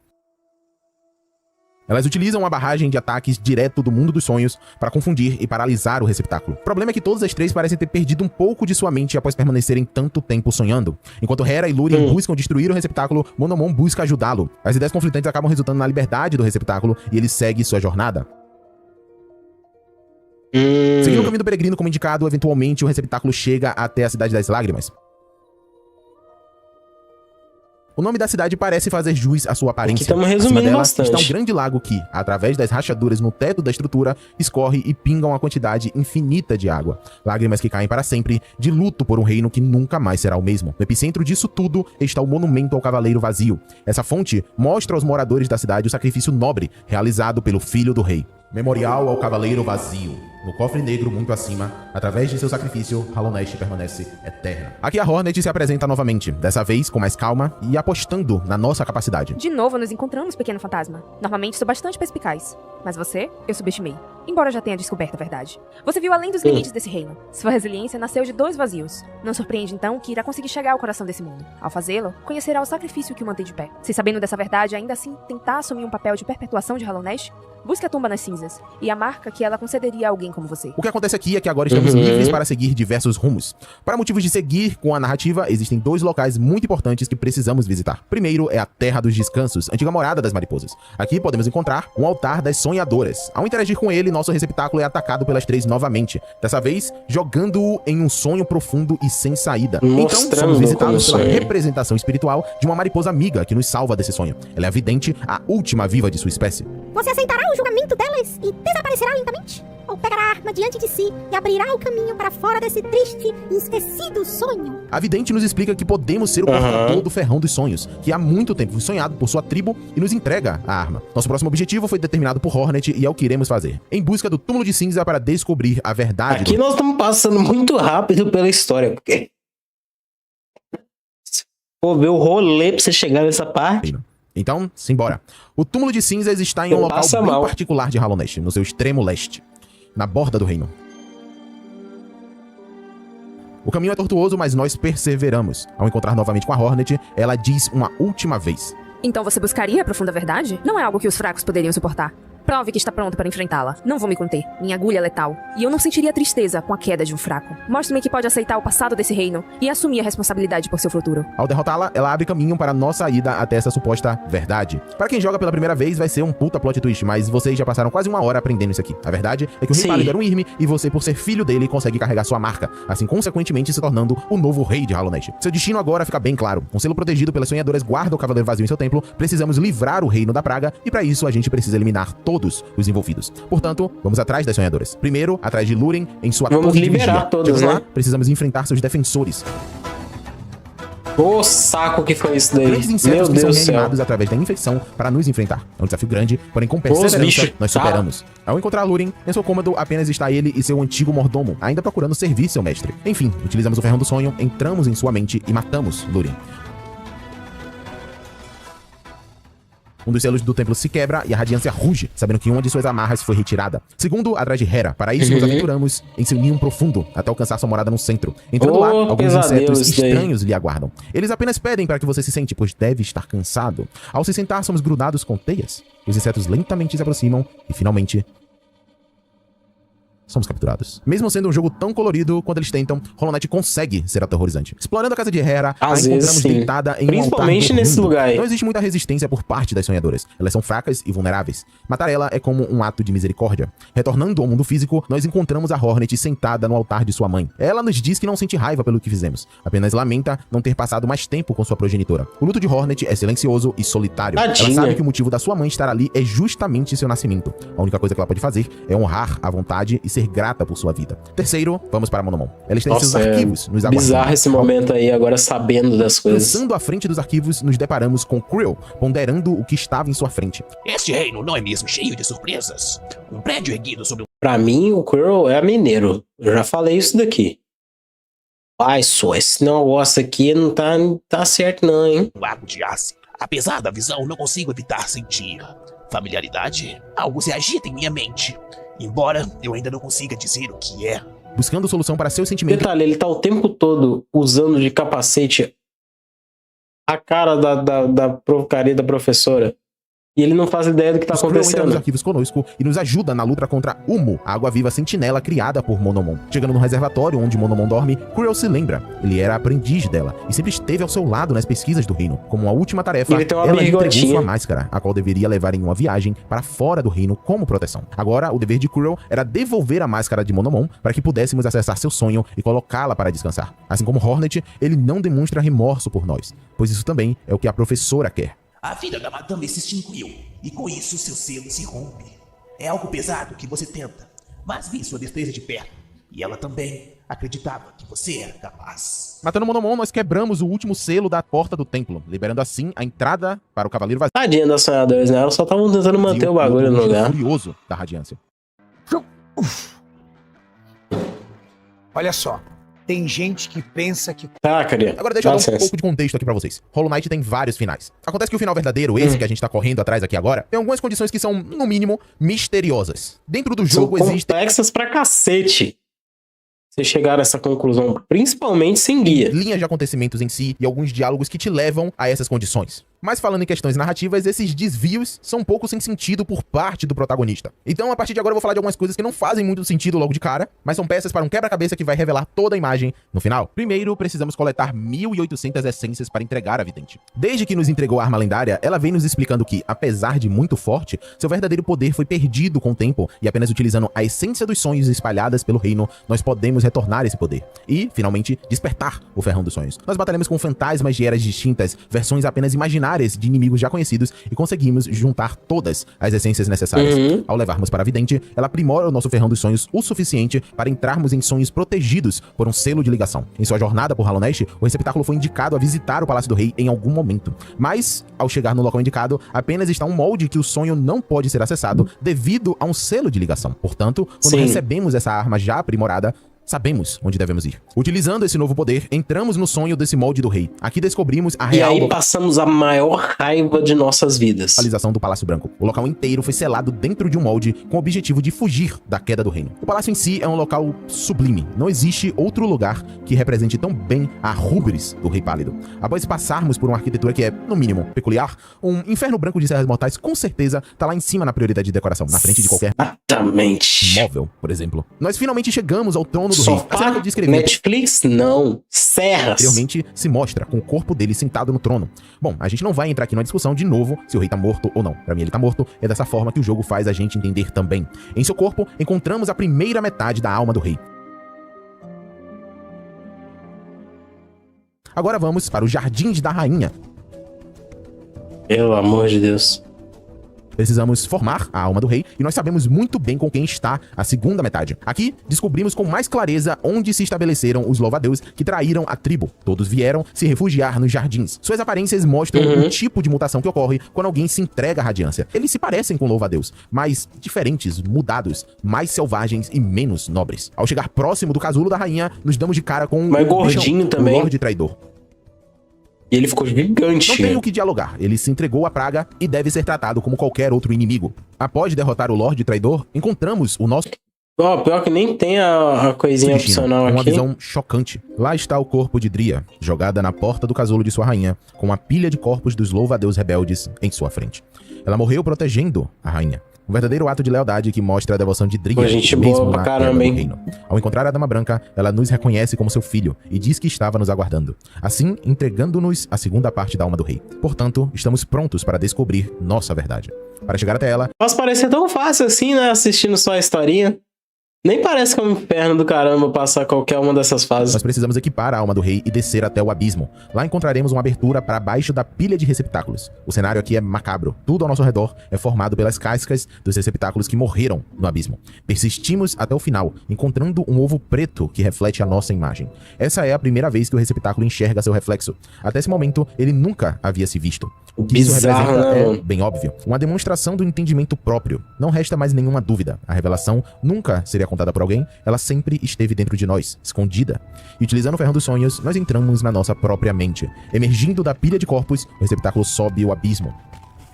Elas utilizam uma barragem de ataques direto do mundo dos sonhos para confundir e paralisar o receptáculo. O problema é que todas as três parecem ter perdido um pouco de sua mente após permanecerem tanto tempo sonhando. Enquanto Hera e Lúrien buscam destruir o receptáculo, Monomon busca ajudá-lo. As ideias conflitantes acabam resultando na liberdade do receptáculo e ele segue sua jornada. Seguindo o caminho do peregrino como indicado, eventualmente o receptáculo chega até a Cidade das Lágrimas. O nome da cidade parece fazer jus à sua aparência. Estamos resumindo bastante. Está um grande lago que, através das rachaduras no teto da estrutura, escorre e pinga uma quantidade infinita de água. Lágrimas que caem para sempre, de luto por um reino que nunca mais será o mesmo. No epicentro disso tudo está o monumento ao Cavaleiro Vazio. Essa fonte mostra aos moradores da cidade o sacrifício nobre realizado pelo filho do rei. Memorial ao Cavaleiro Vazio. No cofre negro muito acima, através de seu sacrifício, Hallownest permanece eterna. Aqui a Hornet se apresenta novamente, dessa vez com mais calma e apostando na nossa capacidade. De novo nos encontramos, pequeno fantasma. Normalmente sou bastante perspicaz, mas você, eu subestimei. Embora já tenha descoberto a verdade. Você viu além dos limites desse reino. Sua resiliência nasceu de 2 vazios. Não surpreende então que irá conseguir chegar ao coração desse mundo. Ao fazê-lo, conhecerá o sacrifício que o mantém de pé. Se sabendo dessa verdade, ainda assim tentar assumir um papel de perpetuação de Hallownest, busque a tumba nas cinzas e a marca que ela concederia a alguém como você. O que acontece aqui é que agora estamos livres para seguir diversos rumos. Para motivos de seguir com a narrativa, existem 2 locais muito importantes que precisamos visitar. Primeiro é a Terra dos Descansos, antiga morada das mariposas. Aqui podemos encontrar um altar das sonhadoras. Ao interagir com ele, nosso receptáculo é atacado pelas 3 novamente. Dessa vez, jogando-o em um sonho profundo e sem saída. Então, somos visitados pela representação espiritual de uma mariposa amiga que nos salva desse sonho. Ela é a vidente, a última viva de sua espécie. Você aceitará o julgamento delas e desaparecerá lentamente? Ou pegará a arma diante de si e abrirá o caminho para fora desse triste e esquecido sonho? A vidente nos explica que podemos ser o portador do ferrão dos sonhos, que há muito tempo foi sonhado por sua tribo e nos entrega a arma. Nosso próximo objetivo foi determinado por Hornet e é o que iremos fazer. Em busca do túmulo de cinza para descobrir a verdade. Aqui nós estamos passando muito rápido pela história, porque... se for ver o rolê pra você chegar nessa parte... Então, simbora. O túmulo de cinzas está em um local bem particular de Hallownest, no seu extremo leste, na borda do reino. O caminho é tortuoso, mas nós perseveramos. Ao encontrar novamente com a Hornet, ela diz uma última vez: então você buscaria a profunda verdade? Não é algo que os fracos poderiam suportar. Prove que está pronto para enfrentá-la. Não vou me conter. Minha agulha é letal. E eu não sentiria tristeza com a queda de um fraco. Mostre-me que pode aceitar o passado desse reino e assumir a responsabilidade por seu futuro. Ao derrotá-la, ela abre caminho para nossa ida até essa suposta verdade. Para quem joga pela primeira vez, vai ser um puta plot twist, mas vocês já passaram quase 1 hora aprendendo isso aqui. A verdade é que o rei pálido era um Irme e você, por ser filho dele, consegue carregar sua marca, assim consequentemente se tornando o novo rei de Hallownest. Seu destino agora fica bem claro. Um selo protegido pelas sonhadoras guarda o Cavaleiro Vazio em seu templo. Precisamos livrar o reino da praga e para isso a gente precisa eliminar todos os envolvidos. Portanto, vamos atrás das sonhadoras. Primeiro, atrás de Lúrien em sua torre de vigia. Liberar todos, lá, precisamos enfrentar seus defensores. O saco que foi isso daí. Grandes insetos que são reanimados através da infecção para nos enfrentar. É um desafio grande, porém com perseverança nós superamos. Ao encontrar Lúrien, em seu cômodo apenas está ele e seu antigo mordomo, ainda procurando servir seu mestre. Enfim, utilizamos o ferrão do sonho, entramos em sua mente e matamos Lúrien. Um dos selos do templo se quebra e a radiância ruge, sabendo que uma de suas amarras foi retirada. Segundo, atrás de Hera. Para isso, nos aventuramos em seu ninho profundo, até alcançar sua morada no centro. Entrando lá, alguns insetos estranhos lhe aguardam. Eles apenas pedem para que você se sente, pois deve estar cansado. Ao se sentar, somos grudados com teias. Os insetos lentamente se aproximam e, finalmente, somos capturados. Mesmo sendo um jogo tão colorido quando eles tentam, Hollow Knight consegue ser aterrorizante. Explorando a casa de Hera, a encontramos deitada em principalmente um altar nesse lugar aí. Não existe muita resistência por parte das sonhadoras. Elas são fracas e vulneráveis. Matar ela é como um ato de misericórdia. Retornando ao mundo físico, nós encontramos a Hornet sentada no altar de sua mãe. Ela nos diz que não sente raiva pelo que fizemos, apenas lamenta não ter passado mais tempo com sua progenitora. O luto de Hornet é silencioso e solitário. Tadinha. Ela sabe que o motivo da sua mãe estar ali é justamente seu nascimento. A única coisa que ela pode fazer é honrar a vontade e ser grata por sua vida. Terceiro, vamos para Monomon. Ela está em seus arquivos nos aguardando. Bizarro esse momento aí, agora sabendo das coisas. Passando à frente dos arquivos, nos deparamos com Creel, ponderando o que estava em sua frente. Este reino não é mesmo cheio de surpresas? Um prédio erguido sobre um... Pra mim, o Creel é mineiro. Eu já falei isso daqui. Ai, só, esse negócio aqui não tá certo não, hein? Um lago de ácido. Apesar da visão, não consigo evitar sentir familiaridade. Algo se agita em minha mente. Embora eu ainda não consiga dizer o que é. Buscando solução para seus sentimentos. Detalhe, ele tá o tempo todo usando de capacete a cara da porcaria da professora. E ele não faz ideia do que tá acontecendo. Entra nos arquivos conosco e nos ajuda na luta contra Umo, a água-viva sentinela criada por Monomon. Chegando no reservatório onde Monomon dorme, Creel se lembra. Ele era aprendiz dela e sempre esteve ao seu lado nas pesquisas do reino. Como uma última tarefa, ela lhe entregou sua máscara, a qual deveria levar em uma viagem para fora do reino como proteção. Agora, o dever de Creel era devolver a máscara de Monomon para que pudéssemos acessar seu sonho e colocá-la para descansar. Assim como Hornet, ele não demonstra remorso por nós, pois isso também é o que a professora quer. A filha da madame se extinguiu, e com isso seu selo se rompe. É algo pesado que você tenta, mas vi sua destreza de perto, e ela também acreditava que você era capaz. Matando Monomon, nós quebramos o último selo da porta do templo, liberando assim a entrada para o Cavaleiro Vazio. Tadinha das sonhadoras, né? Elas só estavam tentando manter o bagulho no lugar. Furioso da radiância. Olha só. Tem gente que pensa que... Agora deixa eu dar um pouco de contexto aqui pra vocês. Hollow Knight tem vários finais. Acontece que o final verdadeiro, esse que a gente tá correndo atrás aqui agora, tem algumas condições que são, no mínimo, misteriosas. Dentro do jogo existem... complexas pra cacete. Vocês chegaram a essa conclusão, principalmente sem guia. Linhas de acontecimentos em si e alguns diálogos que te levam a essas condições. Mas falando em questões narrativas, esses desvios são um pouco sem sentido por parte do protagonista. Então, a partir de agora, eu vou falar de algumas coisas que não fazem muito sentido logo de cara, mas são peças para um quebra-cabeça que vai revelar toda a imagem no final. Primeiro, precisamos coletar 1.800 essências para entregar a vidente. Desde que nos entregou a arma lendária, ela vem nos explicando que, apesar de muito forte, seu verdadeiro poder foi perdido com o tempo e apenas utilizando a essência dos sonhos espalhadas pelo reino, nós podemos retornar esse poder. E, finalmente, despertar o ferrão dos sonhos. Nós batalhamos com fantasmas de eras distintas, versões apenas imaginárias de inimigos já conhecidos e conseguimos juntar todas as essências necessárias. Ao levarmos para a vidente, ela aprimora o nosso ferrão dos sonhos o suficiente para entrarmos em sonhos protegidos por um selo de ligação. Em sua jornada por Hollow Knight, o receptáculo foi indicado a visitar o Palácio do Rei em algum momento. Mas, ao chegar no local indicado, apenas está um molde que o sonho não pode ser acessado devido a um selo de ligação. Portanto, quando recebemos essa arma já aprimorada, sabemos onde devemos ir. Utilizando esse novo poder, entramos no sonho desse molde do rei. Aqui descobrimos a real... E aí passamos a maior raiva de nossas vidas. Localização do Palácio Branco. O local inteiro foi selado dentro de um molde com o objetivo de fugir da queda do reino. O palácio em si é um local sublime. Não existe outro lugar que represente tão bem a rubris do Rei Pálido. Após passarmos por uma arquitetura que é, no mínimo, peculiar, um inferno branco de serras mortais com certeza tá lá em cima na prioridade de decoração, na frente de qualquer móvel, por exemplo. Nós finalmente chegamos ao trono do Sofá, rei. Netflix, não. Serras. Anteriormente se mostra com o corpo dele sentado no trono. Bom, a gente não vai entrar aqui numa discussão de novo se o rei tá morto ou não. Pra mim ele tá morto, é dessa forma que o jogo faz a gente entender também. Em seu corpo, encontramos a primeira metade da alma do rei. Agora vamos para os Jardins da Rainha. Pelo amor de Deus. Precisamos formar a alma do rei e nós sabemos muito bem com quem está a segunda metade. Aqui, descobrimos com mais clareza onde se estabeleceram os louva-a-Deus que traíram a tribo. Todos vieram se refugiar nos jardins. Suas aparências mostram o tipo de mutação que ocorre quando alguém se entrega à radiância. Eles se parecem com louva-a-Deus, mas diferentes, mudados, mais selvagens e menos nobres. Ao chegar próximo do casulo da rainha, nos damos de cara com mais gordinho também. o Lorde Traidor. E ele ficou gigante. Não tem o que dialogar. Ele se entregou à praga e deve ser tratado como qualquer outro inimigo. Após derrotar o Lorde Traidor, encontramos o nosso... Pior que nem tem a coisinha opcional aqui. Uma visão chocante. Lá está o corpo de Dria, jogada na porta do casulo de sua rainha, com uma pilha de corpos dos louva-a-Deus rebeldes em sua frente. Ela morreu protegendo a rainha. Um verdadeiro ato de lealdade que mostra a devoção de Dria, gente mesmo boa pra na caramba, queda do hein? reino. Ao encontrar a Dama Branca, ela nos reconhece como seu filho e diz que estava nos aguardando, assim entregando-nos a segunda parte da alma do rei. Portanto, estamos prontos para descobrir nossa verdade. Para chegar até ela... Mas parecer tão fácil assim, né? Assistindo só a historinha. Nem parece que é um inferno do caramba passar qualquer uma dessas fases. Nós precisamos equipar a alma do rei e descer até o abismo. Lá encontraremos uma abertura para baixo da pilha de receptáculos. O cenário aqui é macabro. Tudo ao nosso redor é formado pelas cascas dos receptáculos que morreram no abismo. Persistimos até o final, encontrando um ovo preto que reflete a nossa imagem. Essa é a primeira vez que o receptáculo enxerga seu reflexo. Até esse momento, ele nunca havia se visto. O que isso representa é bem óbvio. Uma demonstração do entendimento próprio. Não resta mais nenhuma dúvida. A revelação nunca seria contada por alguém, ela sempre esteve dentro de nós, escondida. E utilizando o ferro dos sonhos, nós entramos na nossa própria mente. Emergindo da pilha de corpos, o receptáculo sobe o abismo.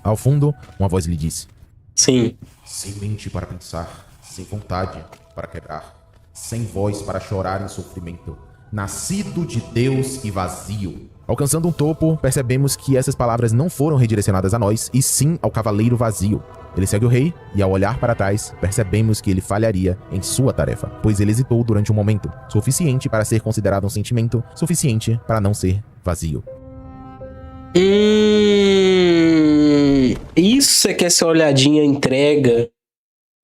Ao fundo, uma voz lhe disse: Sim. Sem mente para pensar, sem vontade para quebrar, sem voz para chorar em sofrimento, nascido de Deus e vazio. Alcançando um topo, percebemos que essas palavras não foram redirecionadas a nós, e sim ao cavaleiro vazio. Ele segue o rei, e ao olhar para trás, percebemos que ele falharia em sua tarefa, pois ele hesitou durante um momento, suficiente para ser considerado um sentimento, suficiente para não ser vazio. Isso é que essa olhadinha entrega,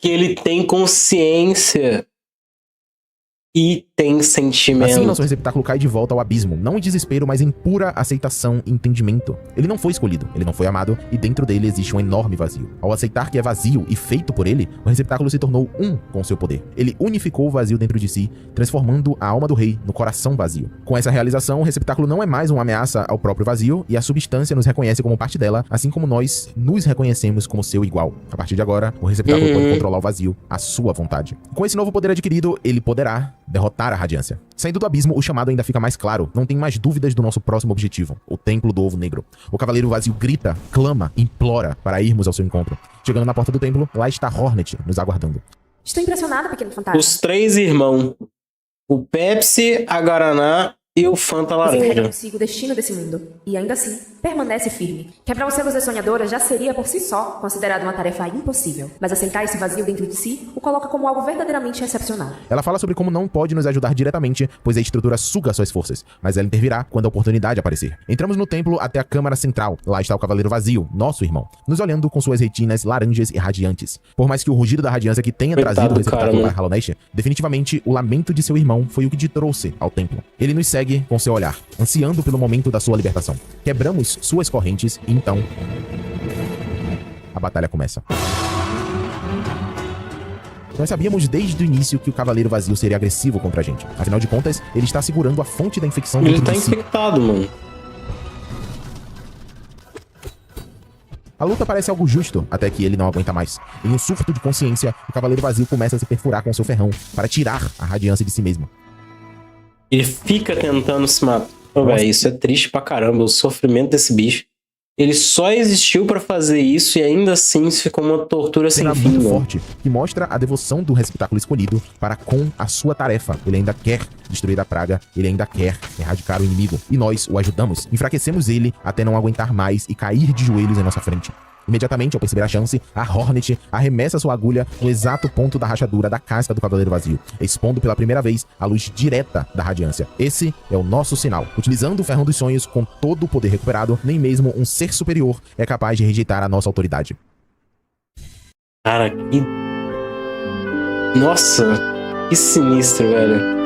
que ele tem consciência e tem sentimento. Assim, nosso receptáculo cai de volta ao abismo, não em desespero, mas em pura aceitação e entendimento. Ele não foi escolhido, ele não foi amado, e dentro dele existe um enorme vazio. Ao aceitar que é vazio e feito por ele, o receptáculo se tornou um com seu poder. Ele unificou o vazio dentro de si, transformando a alma do rei no coração vazio. Com essa realização, o receptáculo não é mais uma ameaça ao próprio vazio, e a substância nos reconhece como parte dela, assim como nós nos reconhecemos como seu igual. A partir de agora, o receptáculo pode controlar o vazio à sua vontade. Com esse novo poder adquirido, ele poderá derrotar a radiância. Saindo do abismo, o chamado ainda fica mais claro. Não tem mais dúvidas do nosso próximo objetivo, o Templo do Ovo Negro. O Cavaleiro Vazio grita, clama, implora para irmos ao seu encontro. Chegando na porta do templo, lá está Hornet nos aguardando. Estou impressionada, pequeno fantasma. Os três irmãos. O Pepsi, a Guaraná e o Fanta Laranja. Você carrega consigo o destino desse mundo. E ainda assim, permanece firme. Quebrar os selos da sonhadora já seria por si só considerado uma tarefa impossível. Mas aceitar esse vazio dentro de si o coloca como algo verdadeiramente excepcional. Ela fala sobre como não pode nos ajudar diretamente, pois a estrutura suga suas forças. Mas ela intervirá quando a oportunidade aparecer. Entramos no templo até a câmara central. Lá está o Cavaleiro Vazio, nosso irmão, nos olhando com suas retinas laranjas e radiantes. Por mais que o rugido da radiância que tenha trazido o receptáculo para Hallownest, definitivamente o lamento de seu irmão foi o que te trouxe ao templo. Ele nos segue com seu olhar, ansiando pelo momento da sua libertação. Quebramos suas correntes e então a batalha começa. Nós sabíamos desde o início que o Cavaleiro Vazio seria agressivo contra a gente. Afinal de contas, ele está segurando a fonte da infecção dentro de si. Ele tá infectado, mano. A luta parece algo justo, até que ele não aguenta mais. Em um surto de consciência, o Cavaleiro Vazio começa a se perfurar com seu ferrão para tirar a radiância de si mesmo. Ele fica tentando se matar. Véio, isso é triste pra caramba, o sofrimento desse bicho. Ele só existiu pra fazer isso e ainda assim isso ficou uma tortura sem fim. Muito forte, que mostra a devoção do receptáculo escolhido para com a sua tarefa. Ele ainda quer destruir a praga, ele ainda quer erradicar o inimigo. E nós o ajudamos, enfraquecemos ele até não aguentar mais e cair de joelhos em nossa frente. Imediatamente, ao perceber a chance, a Hornet arremessa sua agulha no exato ponto da rachadura da casca do Cavaleiro Vazio, expondo pela primeira vez a luz direta da radiância. Esse é o nosso sinal. Utilizando o Ferrão dos Sonhos com todo o poder recuperado, nem mesmo um ser superior é capaz de rejeitar a nossa autoridade. Cara, que... Nossa, que sinistro, velho.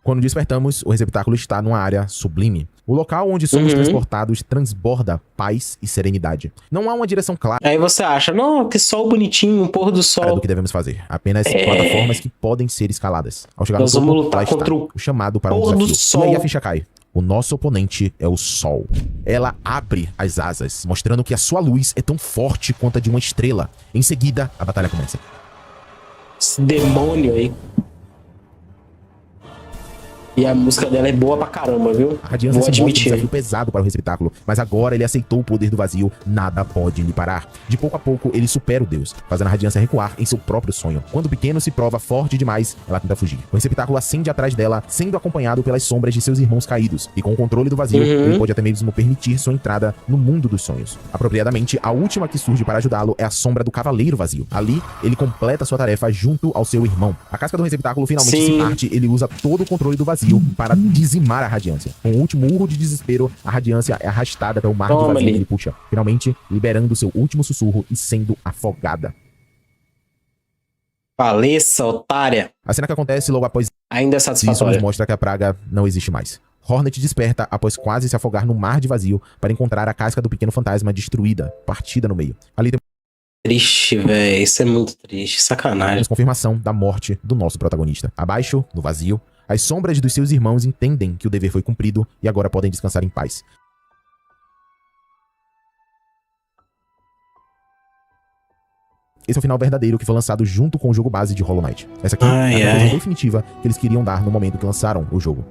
Quando despertamos, o receptáculo está numa área sublime. O local onde somos transportados transborda paz e serenidade. Não há uma direção clara. Aí você acha, não, que sol bonitinho, um pôr do sol. Do que devemos fazer. Apenas plataformas que podem ser escaladas. Ao chegar Nós no topo, vamos lutar lá está contra o chamado para um pôr do desafio. sol. E aí a ficha cai. O nosso oponente é o Sol. Ela abre as asas, mostrando que a sua luz é tão forte quanto a de uma estrela. Em seguida, a batalha começa. Esse demônio aí. E a música dela é boa pra caramba, viu? A Radiância Vou se mostra um admitir. desafio pesado para o receptáculo, mas agora ele aceitou o poder do vazio, nada pode lhe parar. De pouco a pouco, ele supera o Deus, fazendo a Radiância recuar em seu próprio sonho. Quando o pequeno se prova forte demais, ela tenta fugir. O receptáculo acende atrás dela, sendo acompanhado pelas sombras de seus irmãos caídos, e com o controle do vazio, ele pode até mesmo permitir sua entrada no mundo dos sonhos. Apropriadamente, a última que surge para ajudá-lo é a sombra do Cavaleiro Vazio. Ali, ele completa sua tarefa junto ao seu irmão. A casca do receptáculo finalmente se parte, ele usa todo o controle do vazio para dizimar a Radiância. Com o último urro de desespero, a Radiância é arrastada pelo mar de vazio que ele puxa, finalmente liberando seu último sussurro e sendo afogada. Faleça, otária. A cena que acontece logo após ainda é isso satisfatória. nos mostra que a praga não existe mais. Hornet desperta após quase se afogar no mar de vazio para encontrar a casca do pequeno fantasma destruída, partida no meio. Ali tem Triste, velho. Isso é muito triste. Sacanagem. confirmação da morte do nosso protagonista. Abaixo, no vazio, as sombras dos seus irmãos entendem que o dever foi cumprido e agora podem descansar em paz. Esse é o final verdadeiro que foi lançado junto com o jogo base de Hollow Knight. Essa aqui é a conclusão definitiva que eles queriam dar no momento que lançaram o jogo.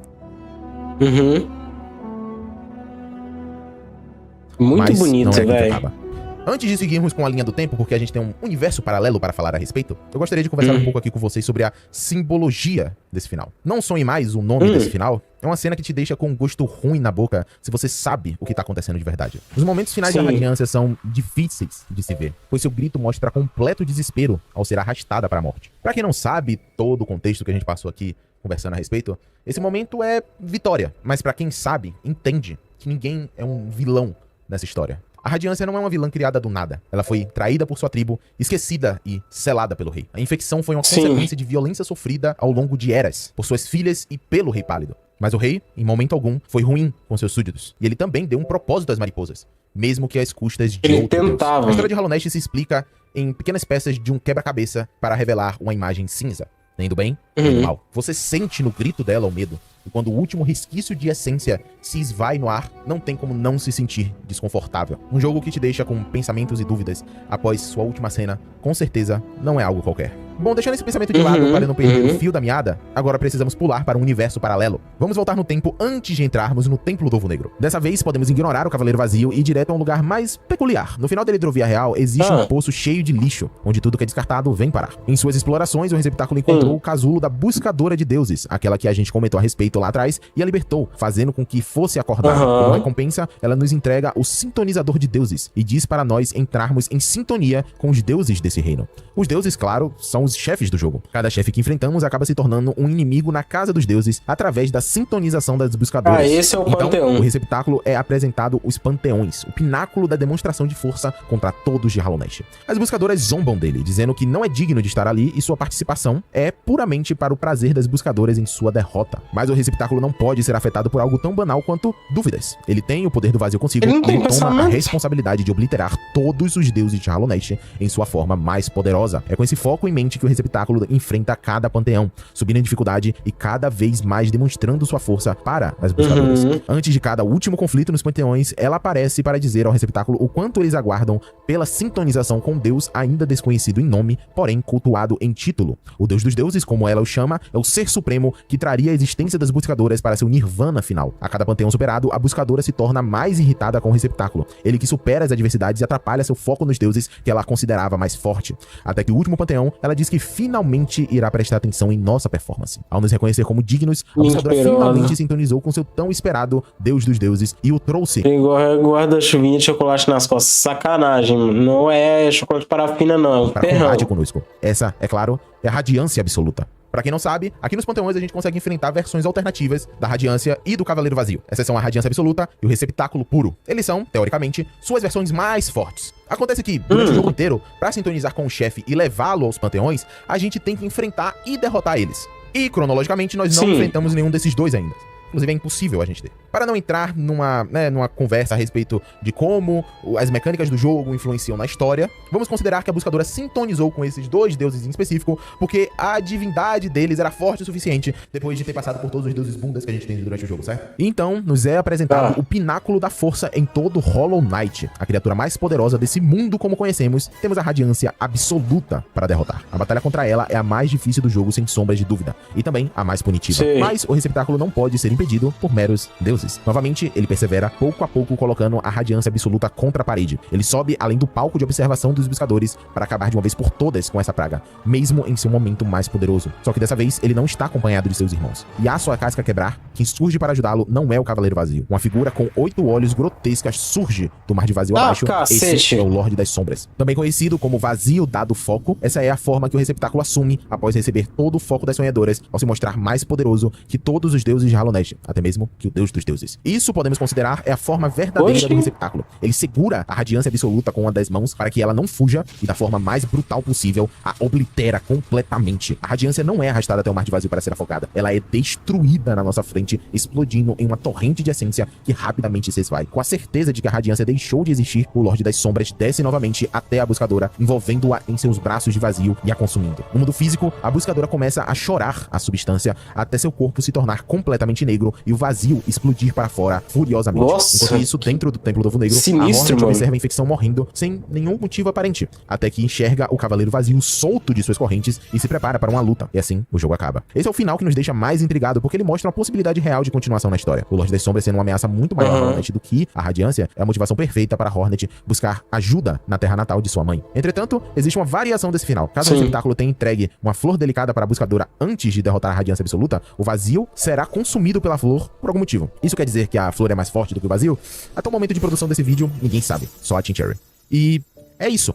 Muito Mas bonito, não é aqui que velho. acaba. Antes de seguirmos com a linha do tempo, porque a gente tem um universo paralelo para falar a respeito, eu gostaria de conversar um pouco aqui com vocês sobre a simbologia desse final. Não sonhe mais o nome desse final. É uma cena que te deixa com um gosto ruim na boca se você sabe o que tá acontecendo de verdade. Os momentos finais da Radiância são difíceis de se ver, pois seu grito mostra completo desespero ao ser arrastada para a morte. Pra quem não sabe todo o contexto que a gente passou aqui conversando a respeito, esse momento é vitória, mas pra quem sabe, entende que ninguém é um vilão nessa história. A Radiância não é uma vilã criada do nada. Ela foi traída por sua tribo, esquecida e selada pelo rei. A infecção foi uma consequência de violência sofrida ao longo de eras, por suas filhas e pelo Rei Pálido. Mas o rei, em momento algum, foi ruim com seus súditos. E ele também deu um propósito às mariposas, mesmo que às custas de outro deus. A história de Hollow Knight se explica em pequenas peças de um quebra-cabeça para revelar uma imagem cinza. Nem do bem, nem do mal. Você sente no grito dela o medo. E quando o último resquício de essência se esvai no ar, não tem como não se sentir desconfortável. Um jogo que te deixa com pensamentos e dúvidas após sua última cena, com certeza não é algo qualquer. Bom, deixando esse pensamento de lado para não perder o fio da meada, agora precisamos pular para um universo paralelo. Vamos voltar no tempo antes de entrarmos no Templo do Ovo Negro. Dessa vez, podemos ignorar o Cavaleiro Vazio e ir direto a um lugar mais peculiar. No final da Hidrovia Real, existe um poço cheio de lixo, onde tudo que é descartado vem parar. Em suas explorações, o receptáculo encontrou o casulo da Buscadora de Deuses, aquela que a gente comentou a respeito lá atrás, e a libertou, fazendo com que fosse acordada. Como recompensa, ela nos entrega o Sintonizador de Deuses e diz para nós entrarmos em sintonia com os deuses desse reino. Os deuses, claro, são os chefes do jogo. Cada chefe que enfrentamos acaba se tornando um inimigo na casa dos deuses através da sintonização das buscadoras. Esse é o Panteão. O receptáculo é apresentado os panteões, o pináculo da demonstração de força contra todos de Hollow Knight. As buscadoras zombam dele, dizendo que não é digno de estar ali e sua participação é puramente para o prazer das buscadoras em sua derrota. Mas o receptáculo não pode ser afetado por algo tão banal quanto dúvidas. Ele tem o poder do vazio consigo e ele toma a responsabilidade de obliterar todos os deuses de Hollow Knight em sua forma mais poderosa. É com esse foco em mente que o receptáculo enfrenta cada panteão, subindo em dificuldade e cada vez mais demonstrando sua força para as buscadoras. Antes de cada último conflito nos panteões, ela aparece para dizer ao receptáculo o quanto eles aguardam pela sintonização com Deus ainda desconhecido em nome, porém cultuado em título. O Deus dos deuses, como ela o chama, é o ser supremo que traria a existência das buscadoras para seu nirvana final. A cada panteão superado, a buscadora se torna mais irritada com o receptáculo, ele que supera as adversidades e atrapalha seu foco nos deuses que ela considerava mais forte. Até que o último panteão, ela diz que finalmente irá prestar atenção em nossa performance. Ao nos reconhecer como dignos, a buscadora finalmente sintonizou com seu tão esperado Deus dos deuses e o trouxe. Guarda-chuvinha de chocolate nas costas. Sacanagem, não é chocolate parafina, não. Para combate conosco. Essa, é claro, é a Radiância Absoluta. Pra quem não sabe, aqui nos panteões a gente consegue enfrentar versões alternativas da Radiância e do Cavaleiro Vazio. Essas são a Radiância Absoluta e o Receptáculo Puro. Eles são, teoricamente, suas versões mais fortes. Acontece que, durante o jogo inteiro, pra sintonizar com o chefe e levá-lo aos panteões, a gente tem que enfrentar e derrotar eles. E, cronologicamente, nós não enfrentamos nenhum desses dois ainda. Inclusive, é impossível a gente ter. para não entrar numa conversa a respeito de como as mecânicas do jogo influenciam na história, vamos considerar que a buscadora sintonizou com esses dois deuses em específico, porque a divindade deles era forte o suficiente depois de ter passado por todos os deuses bundas que a gente tem durante o jogo, certo? Então, nos é apresentado o pináculo da força em todo Hollow Knight, a criatura mais poderosa desse mundo como conhecemos. Temos a radiância absoluta para derrotar. A batalha contra ela é a mais difícil do jogo, sem sombras de dúvida, e também a mais punitiva. Sim. Mas o receptáculo não pode ser impedido por meros deuses. Novamente, ele persevera pouco a pouco colocando a radiância absoluta contra a parede. Ele sobe além do palco de observação dos buscadores para acabar de uma vez por todas com essa praga, mesmo em seu momento mais poderoso. Só que dessa vez, ele não está acompanhado de seus irmãos. E a sua casca quebrar, quem surge para ajudá-lo não é o Cavaleiro Vazio. Uma figura com 8 olhos grotescas surge do Mar de Vazio abaixo. Esse é o Lorde das Sombras. Também conhecido como Vazio Dado Foco, essa é a forma que o receptáculo assume após receber todo o foco das sonhadoras, ao se mostrar mais poderoso que todos os deuses de Hollow Knight, até mesmo que o Deus dos Deuses. Isso podemos considerar é a forma verdadeira do receptáculo. Ele segura a radiância absoluta com uma das mãos para que ela não fuja e da forma mais brutal possível a oblitera completamente. A radiância não é arrastada até o Mar de Vazio para ser afogada, ela é destruída na nossa frente, explodindo em uma torrente de essência que rapidamente se esvai. Com a certeza de que a radiância deixou de existir, o Lorde das Sombras desce novamente até a buscadora, envolvendo-a em seus braços de vazio e a consumindo. No mundo físico, a buscadora começa a chorar a substância até seu corpo se tornar completamente negro e o vazio explodir para fora furiosamente. Nossa, enquanto isso, dentro do Templo do Ovo Negro, a Hornet observa a infecção morrendo sem nenhum motivo aparente, até que enxerga o Cavaleiro Vazio solto de suas correntes e se prepara para uma luta. E assim, o jogo acaba. Esse é o final que nos deixa mais intrigado, porque ele mostra uma possibilidade real de continuação na história. O Lorde das Sombras sendo uma ameaça muito maior à Hornet do que a radiância é a motivação perfeita para a Hornet buscar ajuda na terra natal de sua mãe. Entretanto, existe uma variação desse final. Caso o receptáculo tenha entregue uma flor delicada para a buscadora antes de derrotar a radiância absoluta, o vazio será consumido pela flor por algum motivo. Isso quer dizer que a flor é mais forte do que o vazio? Até o momento de produção desse vídeo, ninguém sabe. Só a Team Cherry. E é isso.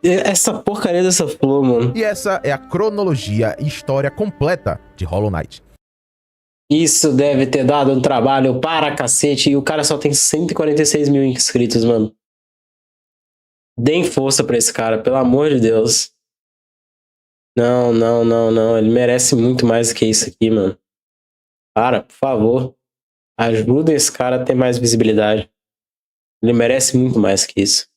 Essa porcaria dessa flor, mano. E essa é a cronologia e história completa de Hollow Knight. Isso deve ter dado um trabalho para cacete. E o cara só tem 146 mil inscritos, mano. Deem força pra esse cara, pelo amor de Deus. Não. Ele merece muito mais que isso aqui, mano. Para, por favor. Ajuda esse cara a ter mais visibilidade. Ele merece muito mais que isso.